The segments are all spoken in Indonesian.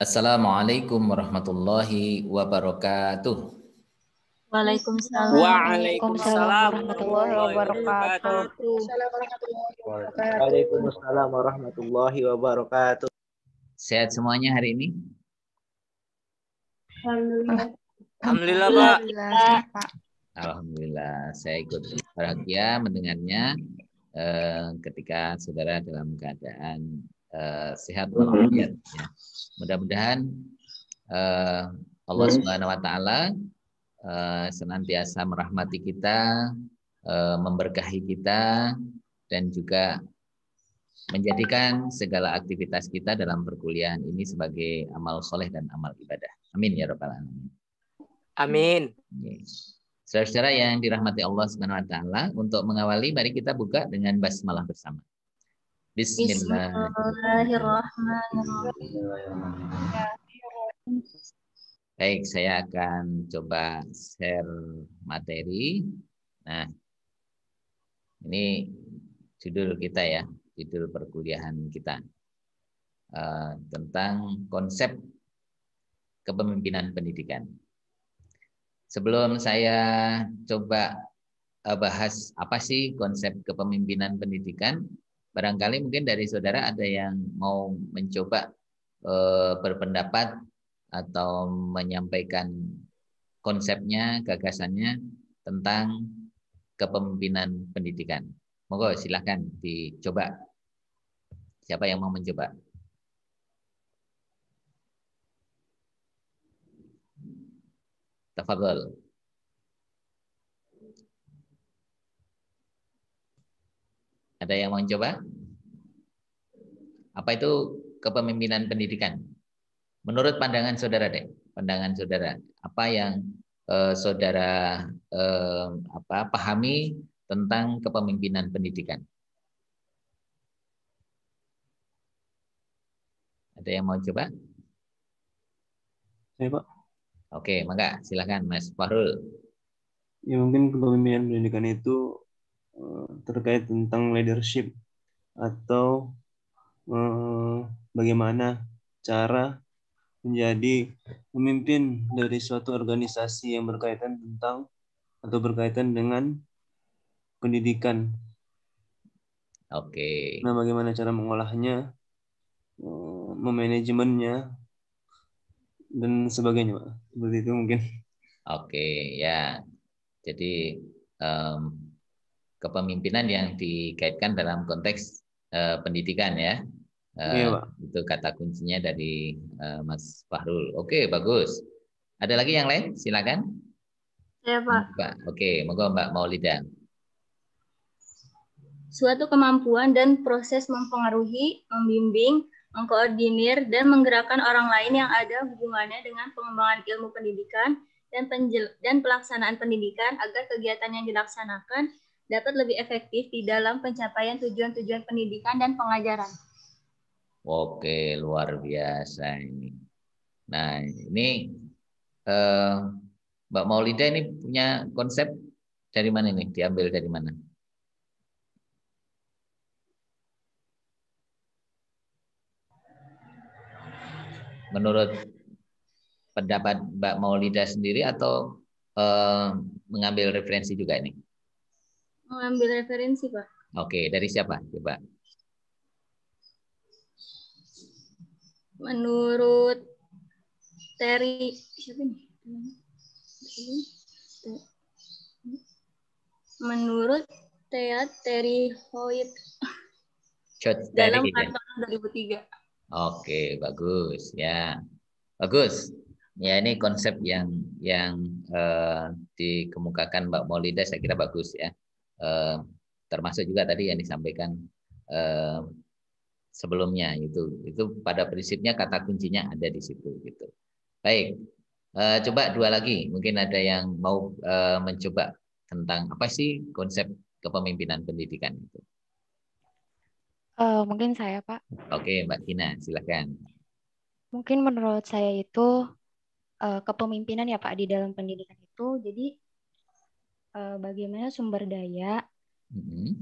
Assalamualaikum warahmatullahi wabarakatuh. Waalaikumsalam. Waalaikumsalam warahmatullahi warahmatullahi wabarakatuh. wabarakatuh. Waalaikumsalam warahmatullahi wabarakatuh. Sehat semuanya hari ini? Alhamdulillah, Pak. Alhamdulillah, Pak. Alhamdulillah, saya ikut bahagia mendengarnya ketika saudara dalam keadaan sehat walafiat. Ya. Mudah-mudahan Allah Subhanahu Wa Taala senantiasa merahmati kita, memberkahi kita, dan juga menjadikan segala aktivitas kita dalam perkuliahan ini sebagai amal soleh dan amal ibadah. Amin ya rabbal alamin. Amin. Saudara-saudara yang dirahmati Allah Subhanahu Wa Taala, untuk mengawali mari kita buka dengan basmalah bersama. Bismillahirrahmanirrahim. Baik, saya akan coba share materi. Nah, ini judul kita ya, judul perkuliahan kita tentang konsep kepemimpinan pendidikan. Sebelum saya coba bahas apa sih konsep kepemimpinan pendidikan, barangkali mungkin dari saudara ada yang mau mencoba berpendapat atau menyampaikan konsepnya, gagasannya tentang kepemimpinan pendidikan. Monggo silahkan dicoba. Siapa yang mau mencoba? Tafadhol. Ada yang mau mencoba? Apa itu kepemimpinan pendidikan? Menurut pandangan saudara deh, pandangan saudara, apa yang saudara pahami tentang kepemimpinan pendidikan? Ada yang mau coba? Saya, Pak. Oke, maka silakan Mas Fahrul. Ya, mungkin kepemimpinan pendidikan itu terkait tentang leadership atau bagaimana cara menjadi pemimpin dari suatu organisasi yang berkaitan tentang atau berkaitan dengan pendidikan. Oke. Nah, bagaimana cara mengolahnya, memanajemennya, dan sebagainya, Pak. Seperti itu mungkin. Oke, ya. Jadi kepemimpinan yang dikaitkan dalam konteks pendidikan ya. Iya, Pak. Itu kata kuncinya dari Mas Fahrul. Oke, bagus. Ada lagi yang lain? Silakan. Ya, Pak. Oke, monggo Mbak Maulida. Suatu kemampuan dan proses mempengaruhi, membimbing, mengkoordinir, dan menggerakkan orang lain yang ada hubungannya dengan pengembangan ilmu pendidikan dan pelaksanaan pendidikan agar kegiatan yang dilaksanakan dapat lebih efektif di dalam pencapaian tujuan-tujuan pendidikan dan pengajaran. Oke, luar biasa ini. Nah, ini Mbak Maulida ini punya konsep dari mana nih? Diambil dari mana? Menurut pendapat Mbak Maulida sendiri atau mengambil referensi juga ini? Mengambil referensi, Pak. Oke, dari siapa? Coba. Menurut Terry, siapa nih? Menurut Terry Hoyt dalam Kantor 2003. Oke, bagus ya. Bagus. Ya, ini konsep yang dikemukakan Mbak Maulida saya kira bagus ya. Termasuk juga tadi yang disampaikan sebelumnya itu pada prinsipnya kata kuncinya ada di situ gitu. Baik. Coba dua lagi. Mungkin ada yang mau mencoba tentang apa sih konsep kepemimpinan pendidikan itu. Mungkin saya, Pak. Oke, Mbak Tina, silakan. Mungkin menurut saya itu kepemimpinan ya Pak di dalam pendidikan itu, jadi bagaimana sumber daya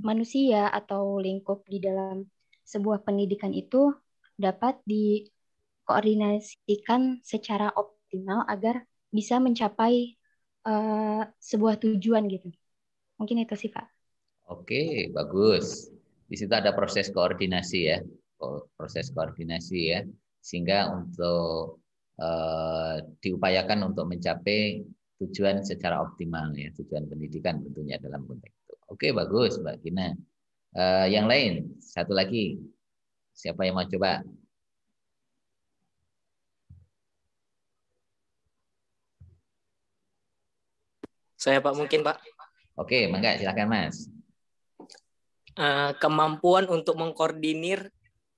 manusia atau lingkup di dalam sebuah pendidikan itu dapat mengkoordinasikan secara optimal agar bisa mencapai sebuah tujuan gitu. Mungkin itu sih, Pak. Oke, bagus. Di situ ada proses koordinasi ya, proses koordinasi ya, sehingga untuk diupayakan untuk mencapai tujuan secara optimal ya, tujuan pendidikan tentunya dalam konteks itu. Oke, bagus, Mbak Gina. Yang lain, satu lagi, siapa yang mau coba? Saya Pak mungkin Pak. Oke, mangga silakan Mas. Kemampuan untuk mengkoordinir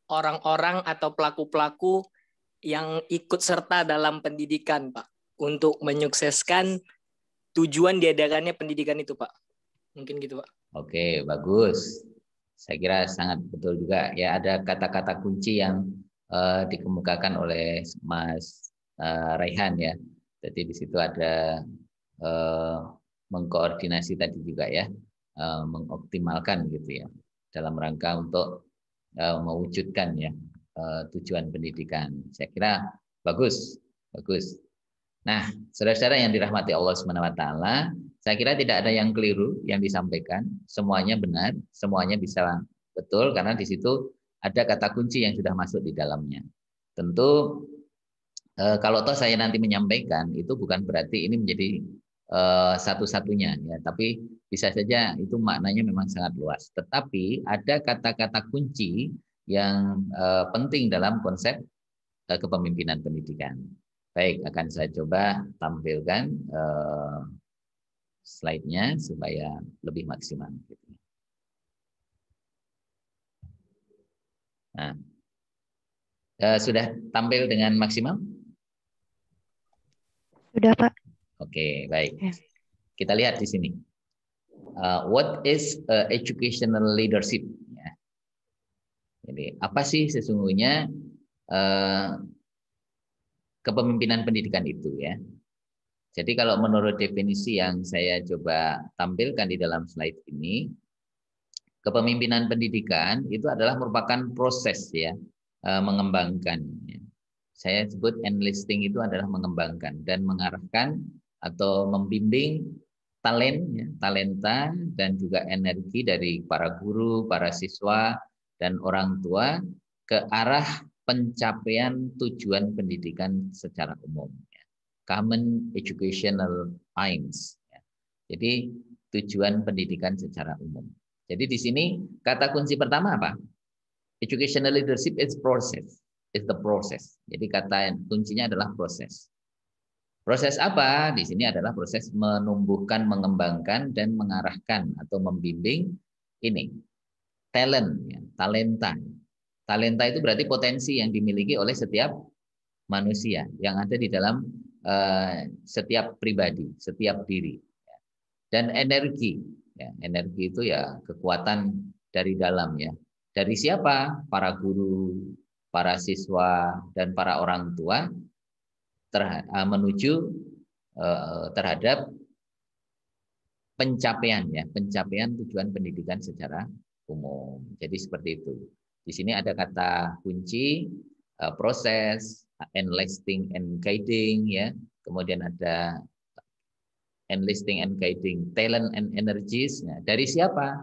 orang-orang atau pelaku-pelaku yang ikut serta dalam pendidikan, Pak, untuk menyukseskan tujuan diadakannya pendidikan itu, Pak. Mungkin gitu, Pak. Oke, bagus. Saya kira sangat betul juga. Ya, ada kata-kata kunci yang dikemukakan oleh Mas Raihan ya. Jadi di situ ada mengkoordinasi tadi juga ya, mengoptimalkan gitu ya, dalam rangka untuk mewujudkan ya tujuan pendidikan. Saya kira bagus, bagus. Nah, saudara-saudara yang dirahmati Allah SWT, saya kira tidak ada yang keliru yang disampaikan. Semuanya benar, semuanya bisa betul karena di situ ada kata kunci yang sudah masuk di dalamnya. Tentu kalau toh saya nanti menyampaikan itu bukan berarti ini menjadi satu-satunya ya, tapi bisa saja itu maknanya memang sangat luas. Tetapi ada kata-kata kunci yang penting dalam konsep kepemimpinan pendidikan. Baik, akan saya coba tampilkan slide-nya supaya lebih maksimal. Nah, sudah tampil dengan maksimal? Sudah, Pak. Oke, baik. Kita lihat di sini. What is educational leadership? Ya. Jadi, apa sih sesungguhnya kepemimpinan pendidikan itu ya? Jadi kalau menurut definisi yang saya coba tampilkan di dalam slide ini, kepemimpinan pendidikan itu adalah merupakan proses ya, mengembangkan. Ya. Saya sebut enlisting itu adalah mengembangkan dan mengarahkan atau membimbing talenta dan juga energi dari para guru, para siswa, dan orang tua ke arah pencapaian tujuan pendidikan secara umum. Common educational aims. Jadi tujuan pendidikan secara umum. Jadi di sini kata kunci pertama apa? Educational leadership is process. Is the process. Jadi kata kuncinya adalah proses. Proses apa? Di sini adalah proses menumbuhkan, mengembangkan, dan mengarahkan atau membimbing ini talent, ya, talenta. Talenta itu berarti potensi yang dimiliki oleh setiap manusia yang ada di dalam setiap pribadi, setiap diri. Dan energi, ya, energi itu ya kekuatan dari dalam ya. Dari siapa? Para guru, para siswa, dan para orang tua menuju terhadap pencapaian ya, pencapaian tujuan pendidikan secara umum. Jadi seperti itu. Di sini ada kata kunci proses, enlisting and guiding ya. Kemudian ada enlisting and guiding talent and energies. Nah, dari siapa?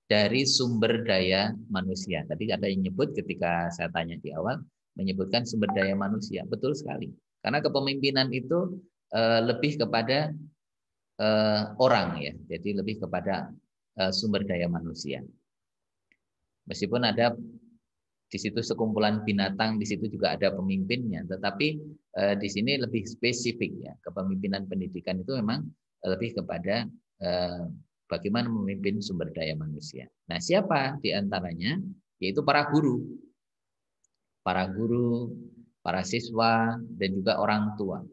Dari sumber daya manusia. Tadi ada yang nyebut ketika saya tanya di awal, menyebutkan sumber daya manusia. Betul sekali. Karena kepemimpinan itu lebih kepada orang ya. Jadi lebih kepada sumber daya manusia. Meskipun ada di situ sekumpulan binatang, di situ juga ada pemimpinnya, tetapi di sini lebih spesifik ya. Kepemimpinan pendidikan itu memang lebih kepada bagaimana memimpin sumber daya manusia. Nah, siapa di antaranya? Yaitu para guru. Para guru, para siswa, dan juga orang tua.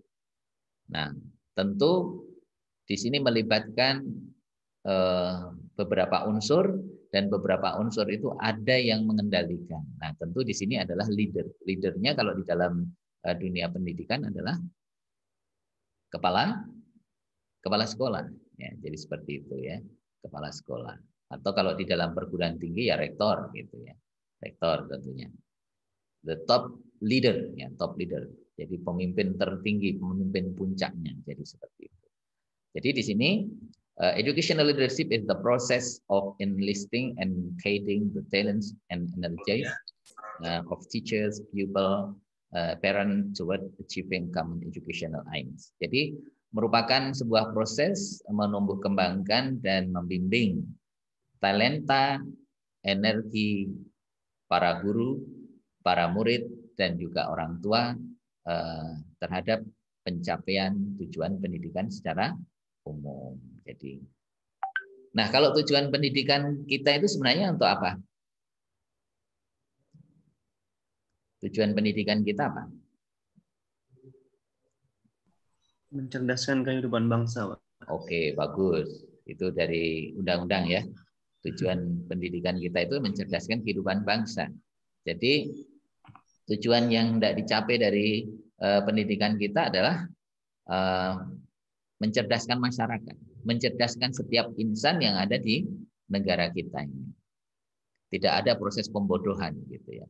Nah, tentu di sini melibatkan beberapa unsur, dan beberapa unsur itu ada yang mengendalikan. Nah, tentu di sini adalah leader. Leadernya kalau di dalam dunia pendidikan adalah kepala sekolah. Ya, jadi seperti itu ya, kepala sekolah. Atau kalau di dalam perguruan tinggi ya rektor gitu ya, rektor tentunya. The top leader, ya, top leader. Jadi pemimpin tertinggi, pemimpin puncaknya. Jadi seperti itu. Jadi di sini educational leadership is the process of enlisting and guiding the talents and energies of teachers, pupil, parent toward achieving common educational aims. Jadi merupakan sebuah proses menumbuh kembangkan dan membimbing talenta, energi para guru, para murid, dan juga orang tua terhadap pencapaian tujuan pendidikan secara umum. Jadi, nah kalau tujuan pendidikan kita itu sebenarnya untuk apa? Tujuan pendidikan kita apa? Mencerdaskan kehidupan bangsa, Pak. Oke, bagus. Itu dari undang-undang ya. Tujuan pendidikan kita itu mencerdaskan kehidupan bangsa. Jadi tujuan yang tidak dicapai dari pendidikan kita adalah mencerdaskan masyarakat, mencerdaskan setiap insan yang ada di negara kita ini. Tidak ada proses pembodohan gitu ya.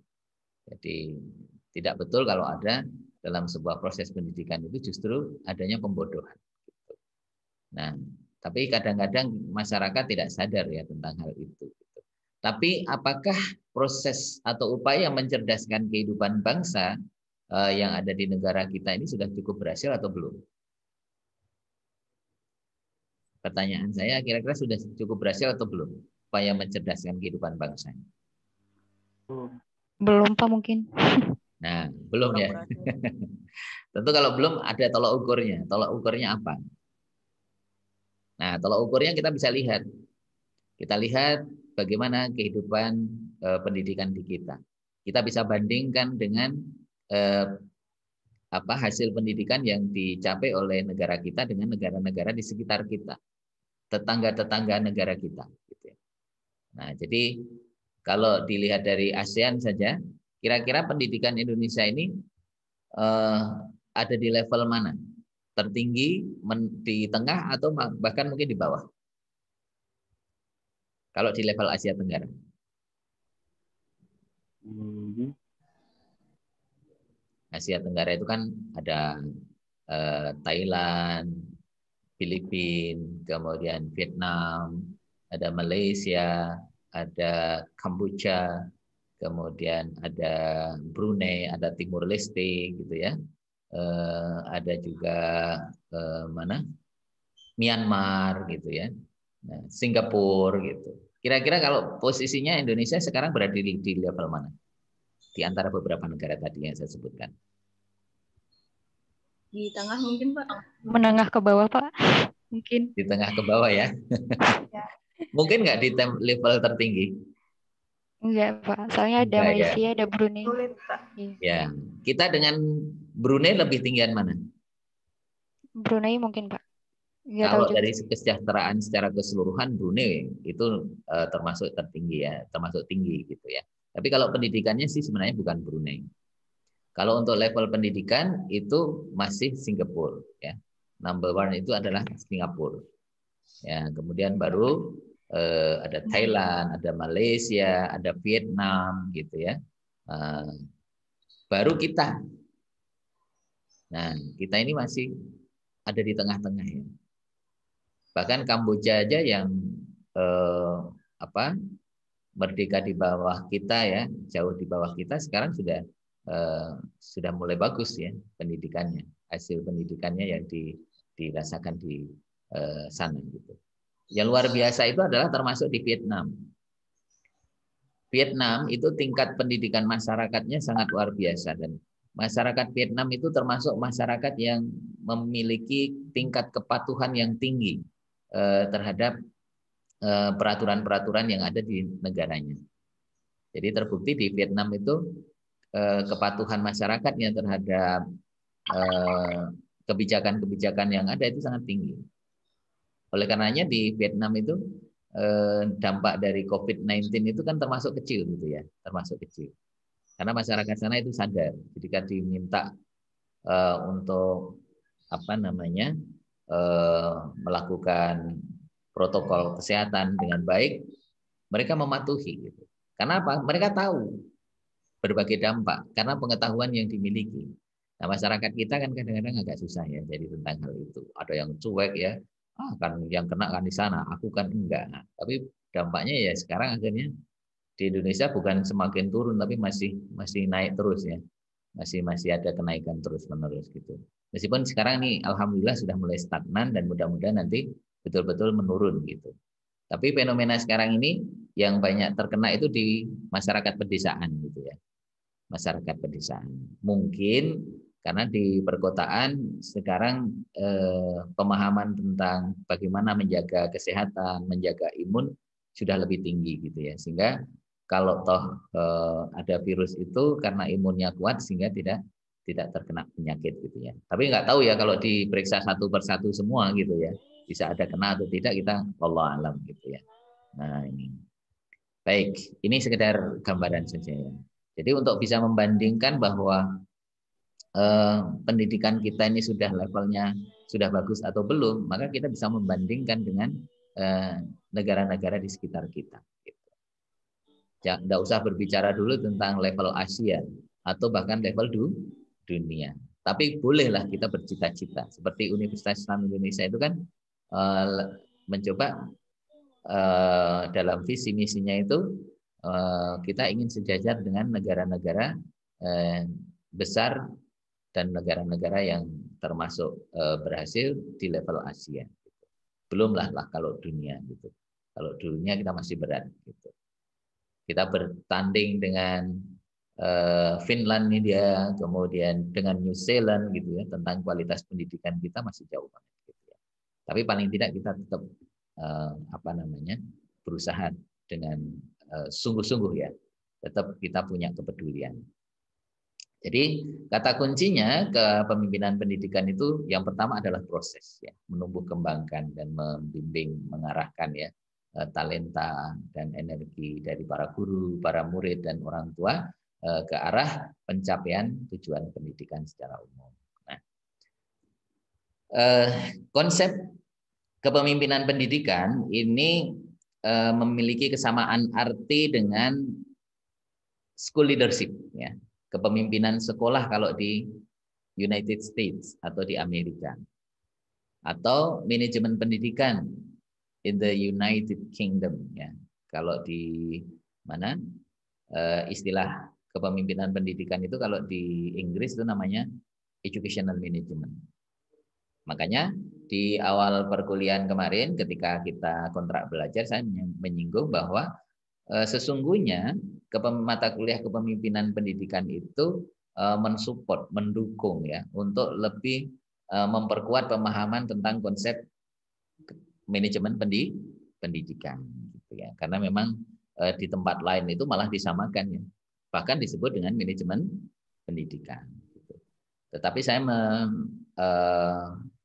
Jadi tidak betul kalau ada dalam sebuah proses pendidikan itu justru adanya pembodohan. Gitu. Nah, tapi kadang-kadang masyarakat tidak sadar ya tentang hal itu. Gitu. Tapi apakah proses atau upaya mencerdaskan kehidupan bangsa yang ada di negara kita ini sudah cukup berhasil atau belum? Pertanyaan saya, kira-kira sudah cukup berhasil atau belum upaya mencerdaskan kehidupan bangsa? Belum, Pak, mungkin. Nah, belum ya. Tentu kalau belum ada tolak ukurnya. Tolak ukurnya apa? Nah, tolak ukurnya kita bisa lihat. Kita lihat bagaimana kehidupan pendidikan di kita. Kita bisa bandingkan dengan hasil pendidikan yang dicapai oleh negara kita dengan negara-negara di sekitar kita. Tetangga-tetangga negara kita. Nah, jadi kalau dilihat dari ASEAN saja, kira-kira pendidikan Indonesia ini ada di level mana? Tertinggi, di tengah, atau bahkan mungkin di bawah? Kalau di level Asia Tenggara. Asia Tenggara itu kan ada Thailand, Filipina, kemudian Vietnam, ada Malaysia, ada Kamboja, kemudian ada Brunei, ada Timur Leste, gitu ya. Ada juga Myanmar, gitu ya. Nah, Singapura, gitu. Kira-kira kalau posisinya Indonesia sekarang berada di level mana? Di antara beberapa negara tadi yang saya sebutkan. Di tengah mungkin, Pak. Menengah ke bawah, Pak. Mungkin. Di tengah ke bawah ya. Mungkin nggak di level tertinggi? Enggak, Pak. Soalnya ada Malaysia, ada Brunei. Ya, kita dengan Brunei lebih tinggian mana? Brunei mungkin, Pak. Nggak Kalau tahu juga. dari kesejahteraan secara keseluruhan Brunei itu termasuk tertinggi ya, termasuk tinggi gitu ya. Tapi kalau pendidikannya sih sebenarnya bukan Brunei. Kalau untuk level pendidikan itu masih Singapura ya. Number one itu adalah Singapura. Ya, kemudian baru ada Thailand, ada Malaysia, ada Vietnam gitu ya. Baru kita. Nah, kita ini masih ada di tengah-tengah ya. Bahkan Kamboja aja yang merdeka di bawah kita ya, jauh di bawah kita sekarang sudah mulai bagus ya pendidikannya, hasil pendidikannya yang dirasakan di sana gitu. Yang luar biasa itu adalah termasuk di Vietnam. Vietnam itu tingkat pendidikan masyarakatnya sangat luar biasa dan masyarakat Vietnam itu termasuk masyarakat yang memiliki tingkat kepatuhan yang tinggi terhadap peraturan-peraturan yang ada di negaranya. Jadi terbukti di Vietnam itu kepatuhan masyarakatnya terhadap kebijakan-kebijakan yang ada itu sangat tinggi. Oleh karenanya di Vietnam itu dampak dari COVID-19 itu kan termasuk kecil gitu ya, termasuk kecil. Karena masyarakat sana itu sadar, ketika diminta untuk melakukan protokol kesehatan dengan baik, mereka mematuhi gitu. Karena apa? Mereka tahu berbagai dampak karena pengetahuan yang dimiliki. Nah, masyarakat kita kan kadang-kadang agak susah ya jadi tentang hal itu. Ada yang cuek ya, kan yang kena kan di sana, aku kan enggak. Nah, tapi dampaknya ya sekarang akhirnya di Indonesia bukan semakin turun tapi masih naik terus ya. Masih ada kenaikan terus-menerus gitu. Meskipun sekarang nih alhamdulillah sudah mulai stagnan dan mudah-mudahan nanti betul-betul menurun gitu. Tapi fenomena sekarang ini yang banyak terkena itu di masyarakat pedesaan gitu ya. Masyarakat pedesaan. Mungkin karena di perkotaan sekarang pemahaman tentang bagaimana menjaga kesehatan, menjaga imun sudah lebih tinggi gitu ya. Sehingga kalau toh ada virus itu karena imunnya kuat sehingga tidak terkena penyakit gitu ya. Tapi nggak tahu ya kalau diperiksa satu persatu semua gitu ya. Bisa ada kena atau tidak kita wallahu alam gitu ya. Nah, ini. Baik, ini sekedar gambaran saja ya. Jadi untuk bisa membandingkan bahwa pendidikan kita ini sudah levelnya sudah bagus atau belum, maka kita bisa membandingkan dengan negara-negara di sekitar kita. Tidak usah berbicara dulu tentang level Asia atau bahkan level dunia. Tapi bolehlah kita bercita-cita. Seperti Universitas Islam Indonesia itu kan mencoba dalam visi misinya itu kita ingin sejajar dengan negara-negara besar dan negara-negara yang termasuk berhasil di level Asia. Belumlah kalau dunia gitu. Kalau dunia kita masih berat gitu. Kita bertanding dengan Finlandia, kemudian dengan New Zealand gitu ya, tentang kualitas pendidikan kita masih jauh banget gitu ya. Tapi paling tidak kita tetap berusaha dengan sungguh-sungguh ya. Tetap kita punya kepedulian. Jadi kata kuncinya kepemimpinan pendidikan itu yang pertama adalah proses ya, menumbuh kembangkan dan membimbing, mengarahkan ya talenta dan energi dari para guru, para murid dan orang tua ke arah pencapaian tujuan pendidikan secara umum. Nah, konsep kepemimpinan pendidikan ini memiliki kesamaan arti dengan school leadership ya. Kepemimpinan sekolah kalau di United States atau di Amerika. Atau manajemen pendidikan in the United Kingdom ya. Kalau di mana istilah kepemimpinan pendidikan itu kalau di Inggris itu namanya educational management. Makanya di awal perkuliahan kemarin ketika kita kontrak belajar saya menyinggung bahwa sesungguhnya mata kuliah kepemimpinan pendidikan itu mensupport, mendukung ya untuk lebih memperkuat pemahaman tentang konsep manajemen pendidikan gitu ya. Karena memang di tempat lain itu malah disamakan ya. Bahkan disebut dengan manajemen pendidikan gitu. Tetapi saya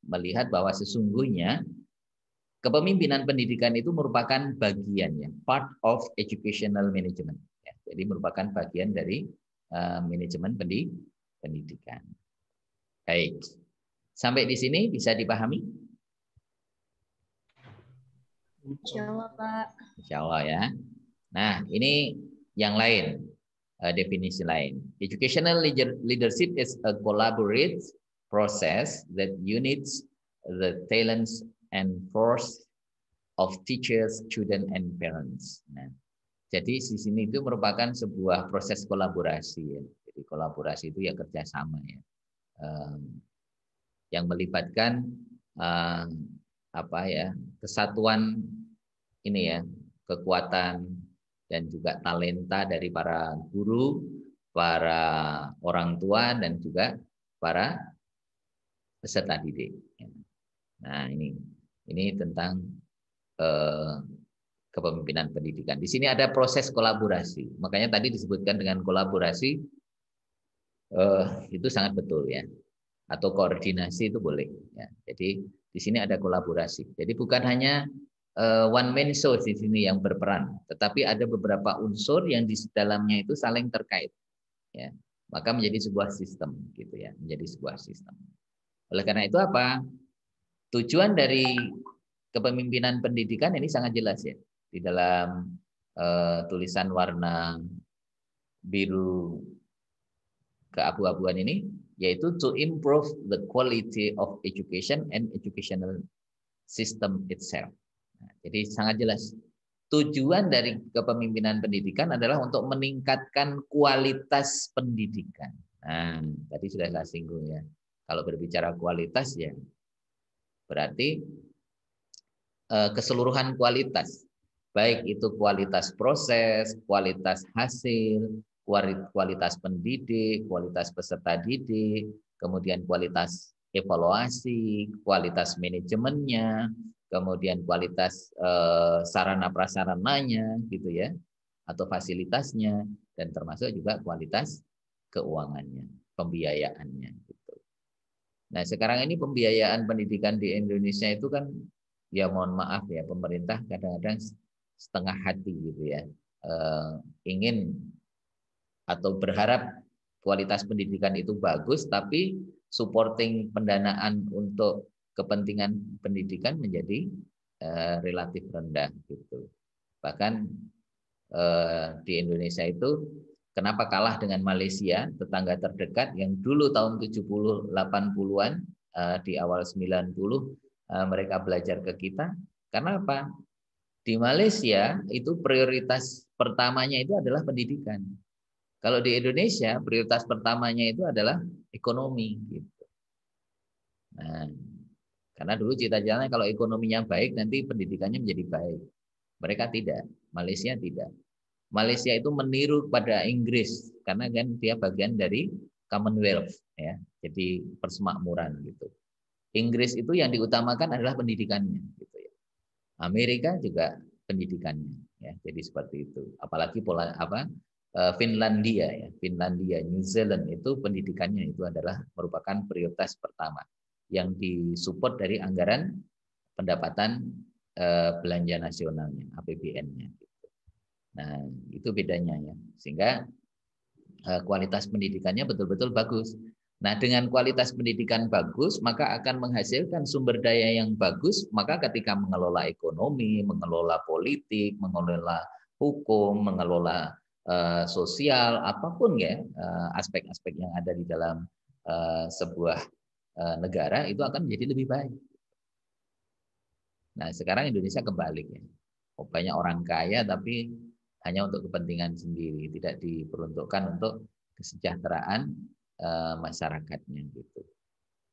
melihat bahwa sesungguhnya kepemimpinan pendidikan itu merupakan bagiannya, part of educational management. Ya, jadi merupakan bagian dari manajemen pendidikan. Baik, sampai di sini bisa dipahami? Insya Allah, Pak. Insya Allah ya. Nah, ini yang lain, definisi lain. Educational leadership is a collaborative process that unites the talents and force of teachers, students, and parents. Nah, jadi di sini itu merupakan sebuah proses kolaborasi ya. Jadi kolaborasi itu ya kerjasama ya, yang melibatkan kesatuan ini ya, kekuatan dan juga talenta dari para guru, para orang tua dan juga para peserta didik. Nah ini tentang kepemimpinan pendidikan. Di sini ada proses kolaborasi. Makanya tadi disebutkan dengan kolaborasi itu sangat betul ya. Atau koordinasi itu boleh. Ya. Jadi di sini ada kolaborasi. Jadi bukan hanya one man show di sini yang berperan, tetapi ada beberapa unsur yang di dalamnya itu saling terkait. Ya. Maka menjadi sebuah sistem, gitu ya. Menjadi sebuah sistem. Oleh karena itu apa? Tujuan dari kepemimpinan pendidikan ini sangat jelas ya di dalam tulisan warna biru keabu-abuan ini, yaitu to improve the quality of education and educational system itself. Nah, jadi sangat jelas. Tujuan dari kepemimpinan pendidikan adalah untuk meningkatkan kualitas pendidikan. Nah, tadi sudah saya singgung ya. Kalau berbicara kualitas ya, berarti keseluruhan kualitas. Baik itu kualitas proses, kualitas hasil, kualitas pendidik, kualitas peserta didik, kemudian kualitas evaluasi, kualitas manajemennya, kemudian kualitas sarana prasarananya gitu ya, atau fasilitasnya, dan termasuk juga kualitas keuangannya, pembiayaannya gitu. Nah, sekarang ini pembiayaan pendidikan di Indonesia itu kan ya mohon maaf ya, pemerintah kadang-kadang setengah hati gitu ya, ingin atau berharap kualitas pendidikan itu bagus, tapi supporting pendanaan untuk kepentingan pendidikan menjadi relatif rendah gitu. Bahkan di Indonesia itu kenapa kalah dengan Malaysia, tetangga terdekat yang dulu tahun 70 80-an di awal 90 mereka belajar ke kita. Karena apa? Di Malaysia itu prioritas pertamanya itu adalah pendidikan. Kalau di Indonesia prioritas pertamanya itu adalah ekonomi gitu. Nah, karena dulu cita-citanya kalau ekonominya baik nanti pendidikannya menjadi baik. Mereka tidak, Malaysia tidak. Malaysia itu meniru pada Inggris karena kan dia bagian dari Commonwealth ya. Jadi persemakmuran gitu. Inggris itu yang diutamakan adalah pendidikannya gitu ya. Amerika juga pendidikannya ya. Jadi seperti itu. Apalagi Finlandia ya. Finlandia, New Zealand itu pendidikannya itu adalah merupakan prioritas pertama yang disupport dari anggaran pendapatan belanja nasionalnya, APBN-nya. Nah, itu bedanya ya. Sehingga kualitas pendidikannya betul-betul bagus. Nah, dengan kualitas pendidikan bagus, maka akan menghasilkan sumber daya yang bagus, maka ketika mengelola ekonomi, mengelola politik, mengelola hukum, mengelola sosial, apapun ya, aspek-aspek yang ada di dalam sebuah negara itu akan menjadi lebih baik. Nah, sekarang Indonesia kebalik ya. Banyak orang kaya tapi hanya untuk kepentingan sendiri, tidak diperuntukkan untuk kesejahteraan masyarakatnya gitu.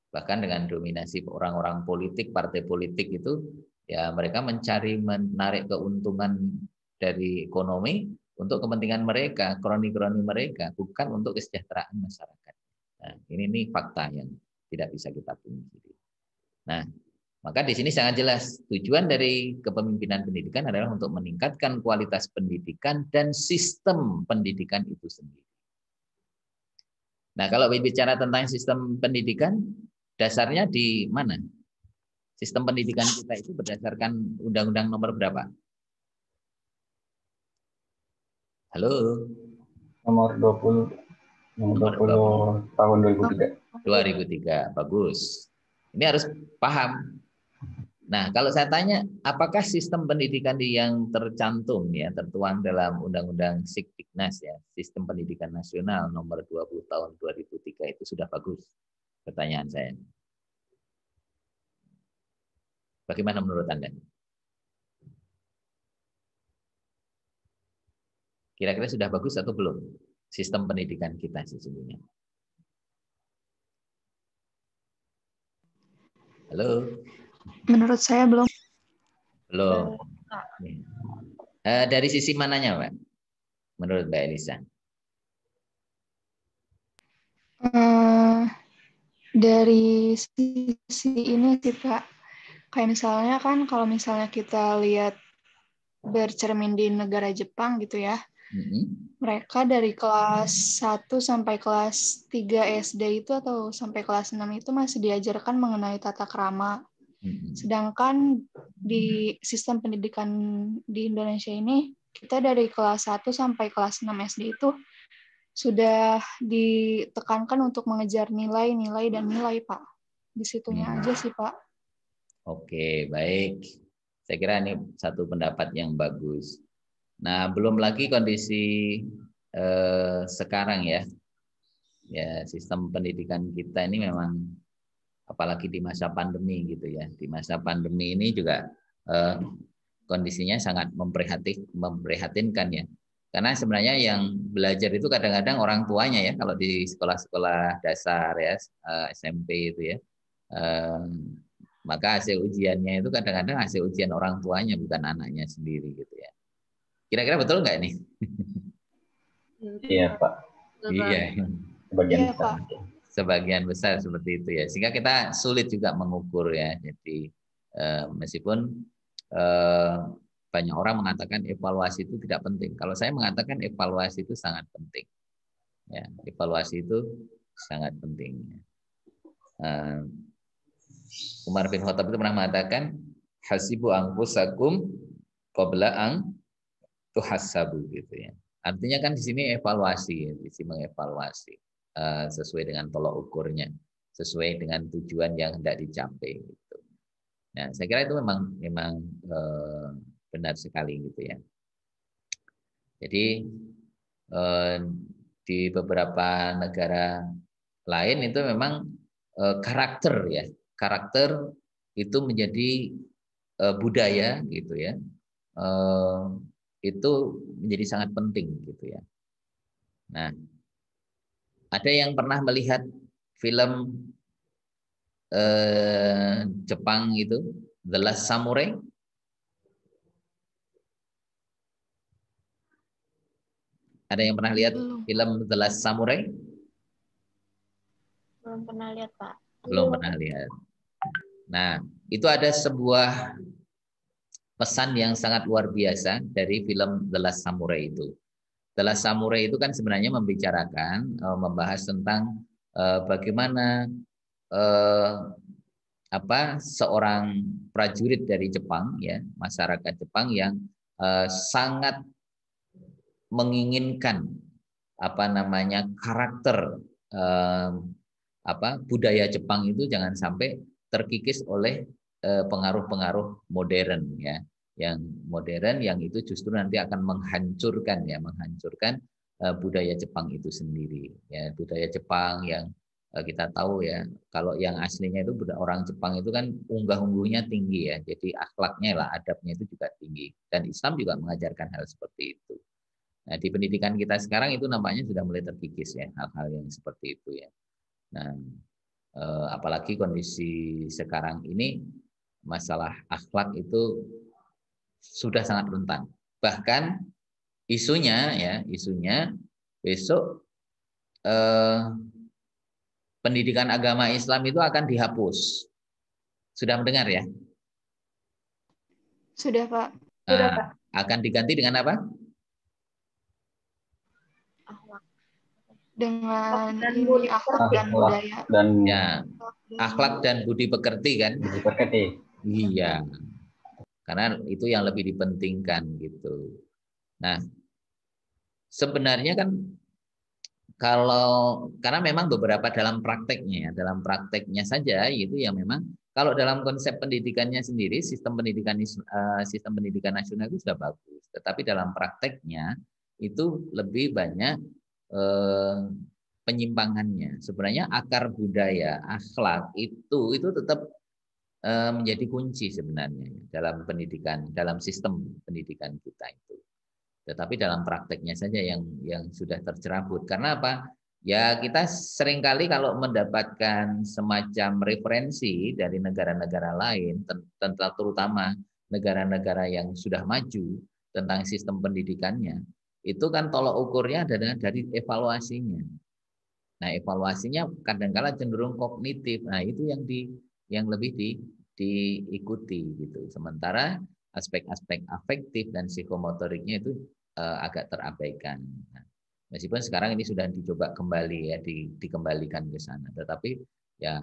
Bahkan dengan dominasi orang-orang politik, partai politik itu ya mereka menarik keuntungan dari ekonomi untuk kepentingan mereka, kroni-kroni mereka, bukan untuk kesejahteraan masyarakat. Nah, ini fakta yang tidak bisa kita pungkiri. Nah, maka di sini sangat jelas tujuan dari kepemimpinan pendidikan adalah untuk meningkatkan kualitas pendidikan dan sistem pendidikan itu sendiri. Nah, kalau bicara tentang sistem pendidikan, dasarnya di mana? Sistem pendidikan kita itu berdasarkan Undang-Undang nomor berapa? Halo? Nomor 20 tahun 2003. 2003, bagus. Ini harus paham. Nah, kalau saya tanya, apakah sistem pendidikan yang tercantum ya, tertuang dalam Undang-Undang Sikdiknas ya, Sistem Pendidikan Nasional nomor 20 tahun 2003 itu sudah bagus? Pertanyaan saya. Bagaimana menurut Anda? Kira-kira sudah bagus atau belum sistem pendidikan kita sesungguhnya? Halo? Menurut saya belum. Belum. Dari sisi mananya, Pak? Menurut Mbak Elisa? Dari sisi ini sih, Pak. Kayak misalnya kan kalau misalnya kita lihat bercermin di negara Jepang gitu ya. Mereka dari kelas 1 sampai kelas 3 SD itu atau sampai kelas 6 itu masih diajarkan mengenai tata krama. Sedangkan di sistem pendidikan di Indonesia ini, kita dari kelas 1 sampai kelas 6 SD itu sudah ditekankan untuk mengejar nilai-nilai dan nilai, Pak. Di situnya aja sih, Pak. Oke, baik. Saya kira ini satu pendapat yang bagus. Nah, belum lagi kondisi sekarang ya. Ya, sistem pendidikan kita ini memang apalagi di masa pandemi gitu ya. Di masa pandemi ini juga kondisinya sangat memprihatinkan ya. Karena sebenarnya yang belajar itu kadang-kadang orang tuanya ya, kalau di sekolah-sekolah dasar ya, SMP itu ya. Maka hasil ujiannya itu kadang-kadang hasil ujian orang tuanya, bukan anaknya sendiri gitu ya. Kira-kira betul nggak nih? Iya, Pak. Iya. Sebagian besar. Sebagian besar seperti itu ya. Sehingga kita sulit juga mengukur ya. Jadi meskipun banyak orang mengatakan evaluasi itu tidak penting. Kalau saya mengatakan evaluasi itu sangat penting. Ya, evaluasi itu sangat penting. Umar bin Khattab itu pernah mengatakan hasibu anfusakum qabla an tuhassabu gitu ya. Artinya kan di sini evaluasi, di sini mengevaluasi sesuai dengan tolok ukurnya, sesuai dengan tujuan yang hendak dicapai gitu. Nah, saya kira itu memang benar sekali gitu ya. Jadi di beberapa negara lain itu memang karakter ya, karakter itu menjadi budaya gitu ya, itu menjadi sangat penting gitu ya. Nah, ada yang pernah melihat film Jepang itu The Last Samurai? Ada yang pernah lihat film The Last Samurai? Belum pernah lihat, Pak. Belum pernah lihat. Nah, itu ada sebuah pesan yang sangat luar biasa dari film The Last Samurai itu. The Last Samurai itu kan sebenarnya membicarakan, membahas tentang bagaimana seorang prajurit dari Jepang ya, masyarakat Jepang yang sangat menginginkan karakter budaya Jepang itu jangan sampai terkikis oleh pengaruh-pengaruh modern ya, yang modern yang itu justru nanti akan menghancurkan budaya Jepang itu sendiri ya. Budaya Jepang yang kita tahu ya, kalau yang aslinya itu orang Jepang itu kan unggah-ungguhnya tinggi ya, jadi akhlaknya lah, adabnya itu juga tinggi, dan Islam juga mengajarkan hal seperti itu. Nah, di pendidikan kita sekarang itu nampaknya sudah mulai terkikis ya hal-hal yang seperti itu ya. Nah, apalagi kondisi sekarang ini masalah akhlak itu sudah sangat rentan. Bahkan isunya besok pendidikan agama Islam itu akan dihapus. Sudah mendengar ya? Sudah, Pak. Sudah, Pak. Akan diganti dengan apa? Dengan ini akhlak dan budaya. Akhlak dan budi pekerti kan? Budi pekerti. Iya. Karena itu yang lebih dipentingkan gitu. Nah, sebenarnya kan karena memang beberapa dalam prakteknya saja itu yang memang kalau dalam konsep pendidikannya sendiri sistem pendidikan nasional itu sudah bagus, tetapi dalam prakteknya itu lebih banyak penyimpangannya. Sebenarnya akar budaya, akhlak itu tetap menjadi kunci sebenarnya dalam pendidikan, dalam sistem pendidikan kita itu. Tetapi dalam prakteknya saja yang sudah tercerabut. Karena apa? Ya kita seringkali kalau mendapatkan semacam referensi dari negara-negara lain, terutama negara-negara yang sudah maju tentang sistem pendidikannya, itu kan tolok ukurnya adalah dari evaluasinya. Nah, evaluasinya kadang-kala cenderung kognitif. Nah, itu yang lebih diikuti gitu. Sementara aspek-aspek afektif dan psikomotoriknya itu agak terabaikan. Nah, meskipun sekarang ini sudah dicoba kembali ya, dikembalikan ke sana, tetapi ya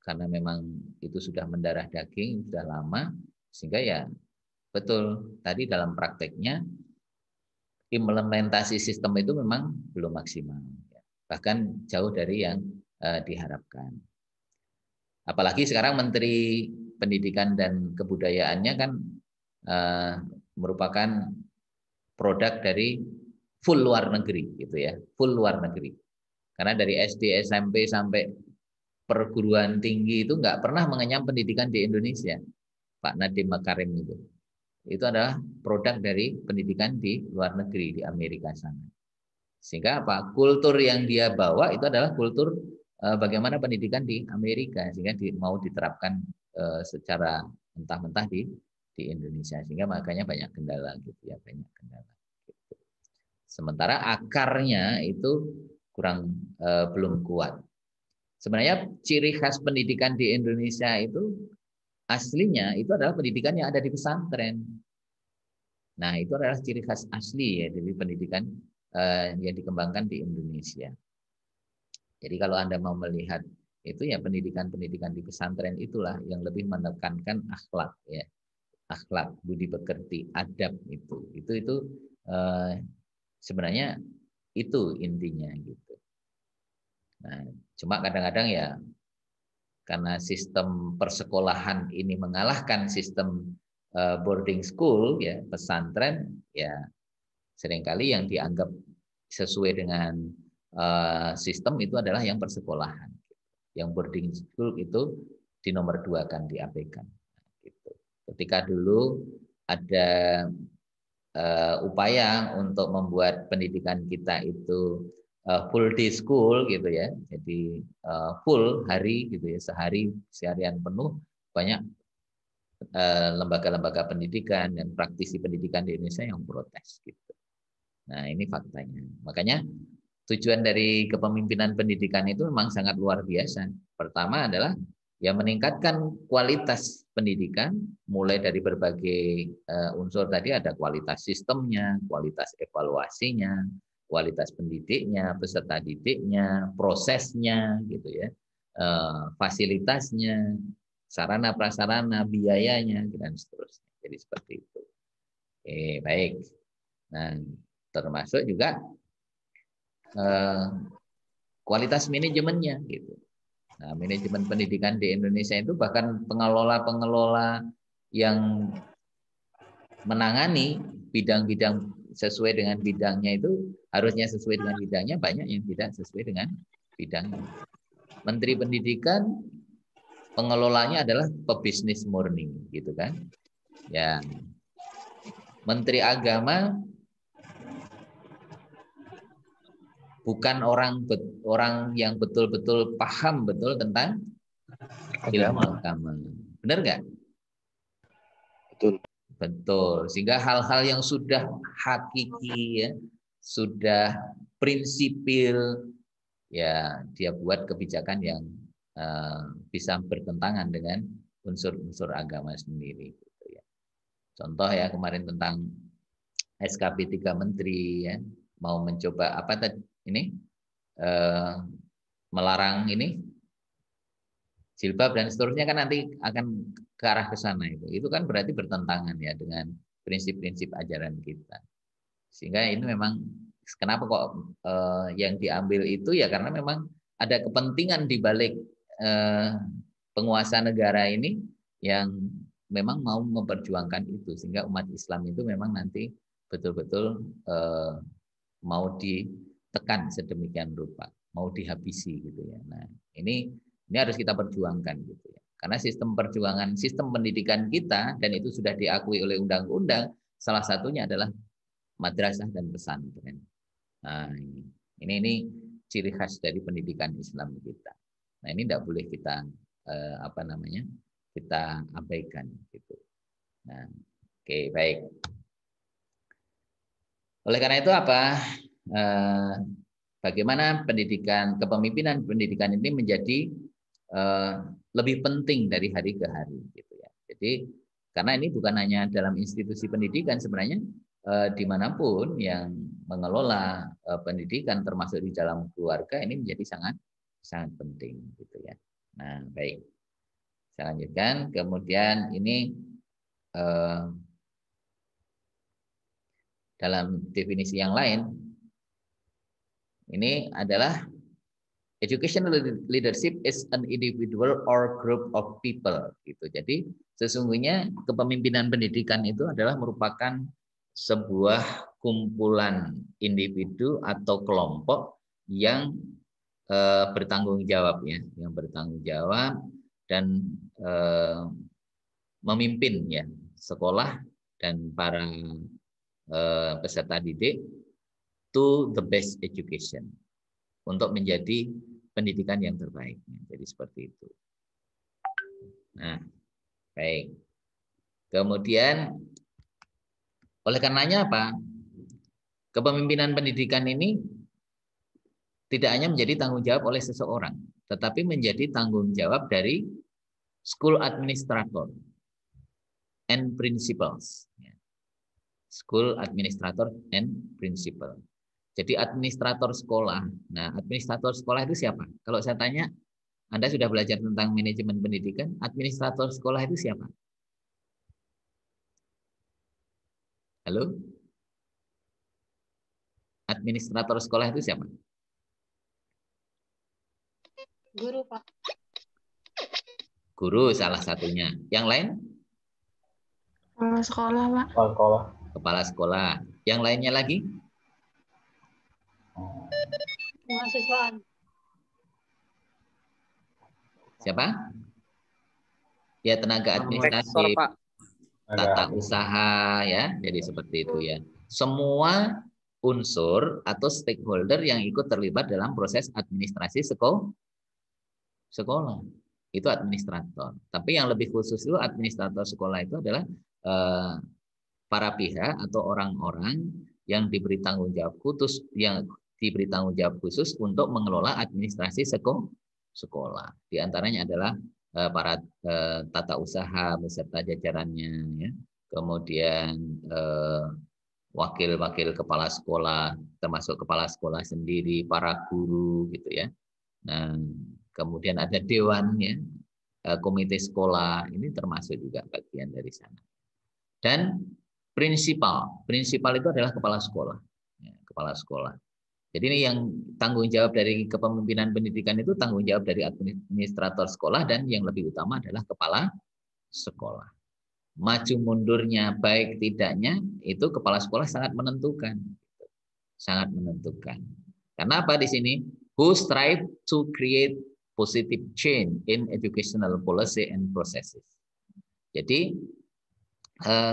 karena memang itu sudah mendarah daging sudah lama, sehingga ya betul tadi dalam prakteknya implementasi sistem itu memang belum maksimal, bahkan jauh dari yang diharapkan. Apalagi sekarang Menteri Pendidikan dan Kebudayaannya kan merupakan produk dari full luar negeri gitu ya, full luar negeri. Karena dari SD, SMP sampai perguruan tinggi itu nggak pernah mengenyam pendidikan di Indonesia. Pak Nadiem Makarim itu. Itu adalah produk dari pendidikan di luar negeri, di Amerika sana. Sehingga apa? Kultur yang dia bawa itu adalah kultur bagaimana pendidikan di Amerika, sehingga mau diterapkan secara mentah-mentah di Indonesia, sehingga makanya banyak kendala gitu ya, banyak kendala. Gitu. Sementara akarnya itu belum kuat. Sebenarnya ciri khas pendidikan di Indonesia itu aslinya itu adalah pendidikan yang ada di pesantren. Nah, itu adalah ciri khas asli ya dari pendidikan yang dikembangkan di Indonesia. Jadi kalau Anda mau melihat itu ya pendidikan-pendidikan di pesantren itulah yang lebih menekankan akhlak ya. Akhlak, budi pekerti, adab itu. Itu sebenarnya itu intinya gitu. Nah, cuma kadang-kadang ya karena sistem persekolahan ini mengalahkan sistem boarding school ya, pesantren ya, seringkali yang dianggap sesuai dengan sistem itu adalah yang persekolahan. Yang boarding school itu dinomorduakan, diabaikan. Gitu. Ketika dulu ada upaya untuk membuat pendidikan kita itu full day school gitu ya, jadi full hari gitu ya, seharian penuh, banyak lembaga-lembaga pendidikan dan praktisi pendidikan di Indonesia yang protes gitu. Nah, ini faktanya. Makanya tujuan dari kepemimpinan pendidikan itu memang sangat luar biasa. Pertama adalah ya meningkatkan kualitas pendidikan, mulai dari berbagai unsur tadi, ada kualitas sistemnya, kualitas evaluasinya, kualitas pendidiknya, peserta didiknya, prosesnya gitu ya, fasilitasnya, sarana prasarana, biayanya dan seterusnya. Jadi seperti itu. Oke, baik. Nah, termasuk juga kualitas manajemennya gitu. Nah, manajemen pendidikan di Indonesia itu bahkan pengelola-pengelola yang menangani bidang-bidang sesuai dengan bidangnya itu harusnya sesuai dengan bidangnya, banyak yang tidak sesuai dengan bidangnya. Menteri Pendidikan pengelolanya adalah pebisnis murni gitu kan. Ya. Menteri Agama bukan orang yang betul-betul paham betul tentang ilmu agama. Benar nggak? Betul. Betul. Sehingga hal-hal yang sudah hakiki ya, sudah prinsipil ya, dia buat kebijakan yang bisa bertentangan dengan unsur-unsur agama sendiri gitu ya. Contoh ya kemarin tentang SKP 3 Menteri ya, mau mencoba apa tadi ini melarang ini jilbab dan seterusnya, kan nanti akan ke arah ke sana itu kan berarti bertentangan ya dengan prinsip-prinsip ajaran kita. Sehingga ini memang kenapa kok yang diambil itu ya karena memang ada kepentingan di balik penguasa negara ini yang memang mau memperjuangkan itu, sehingga umat Islam itu memang nanti betul-betul mau ditekan sedemikian rupa, mau dihabisi gitu ya. Nah, ini harus kita perjuangkan gitu ya. Karena sistem pendidikan kita, dan itu sudah diakui oleh undang-undang, salah satunya adalah madrasah dan pesantren. Nah, ini ciri khas dari pendidikan Islam kita. Nah, ini tidak boleh kita kita abaikan gitu. Nah, oke, baik. Oleh karena itu bagaimana kepemimpinan pendidikan ini menjadi lebih penting dari hari ke hari gitu ya. Jadi karena ini bukan hanya dalam institusi pendidikan, sebenarnya dimanapun yang mengelola pendidikan termasuk di dalam keluarga ini menjadi sangat sangat penting gitu ya. Nah, baik. Saya lanjutkan. Kemudian ini dalam definisi yang lain, ini adalah educational leadership is an individual or group of people gitu. Jadi sesungguhnya kepemimpinan pendidikan itu adalah merupakan sebuah kumpulan individu atau kelompok yang bertanggung jawab ya, yang bertanggung jawab dan memimpin ya sekolah dan para peserta didik to the best education, untuk menjadi pendidikan yang terbaik. Jadi seperti itu. Nah, baik. Kemudian oleh karenanya apa? Kepemimpinan pendidikan ini tidak hanya menjadi tanggung jawab oleh seseorang, tetapi menjadi tanggung jawab dari school administrator and principals. School administrator and principal. Jadi administrator sekolah. Nah, administrator sekolah itu siapa? Kalau saya tanya, Anda sudah belajar tentang manajemen pendidikan, administrator sekolah itu siapa? Halo? Administrator sekolah itu siapa? Guru, Pak. Guru salah satunya. Yang lain? Kepala sekolah, Pak. Kepala sekolah. Kepala sekolah. Yang lainnya lagi? Mahasiswaan. Siapa? Ya, tenaga administrasi, Rektor, Pak. tata usaha ya. Jadi seperti itu ya. Semua unsur atau stakeholder yang ikut terlibat dalam proses administrasi sekolah. Itu administrator. Tapi yang lebih khusus itu administrator sekolah itu adalah para pihak atau orang-orang yang diberi tanggung jawab khusus untuk mengelola administrasi sekolah. Di antaranya adalah para tata usaha beserta jajarannya, ya. Kemudian wakil-wakil kepala sekolah, termasuk kepala sekolah sendiri, para guru, gitu ya. Nah, kemudian ada dewannya, komite sekolah, ini termasuk juga bagian dari sana. Dan prinsipal itu adalah kepala sekolah, ya, kepala sekolah. Jadi ini yang tanggung jawab dari kepemimpinan pendidikan itu tanggung jawab dari administrator sekolah, dan yang lebih utama adalah kepala sekolah. Maju mundurnya baik tidaknya itu kepala sekolah sangat menentukan. Sangat menentukan. Karena apa di sini? Who strive to create positive change in educational policy and processes. Jadi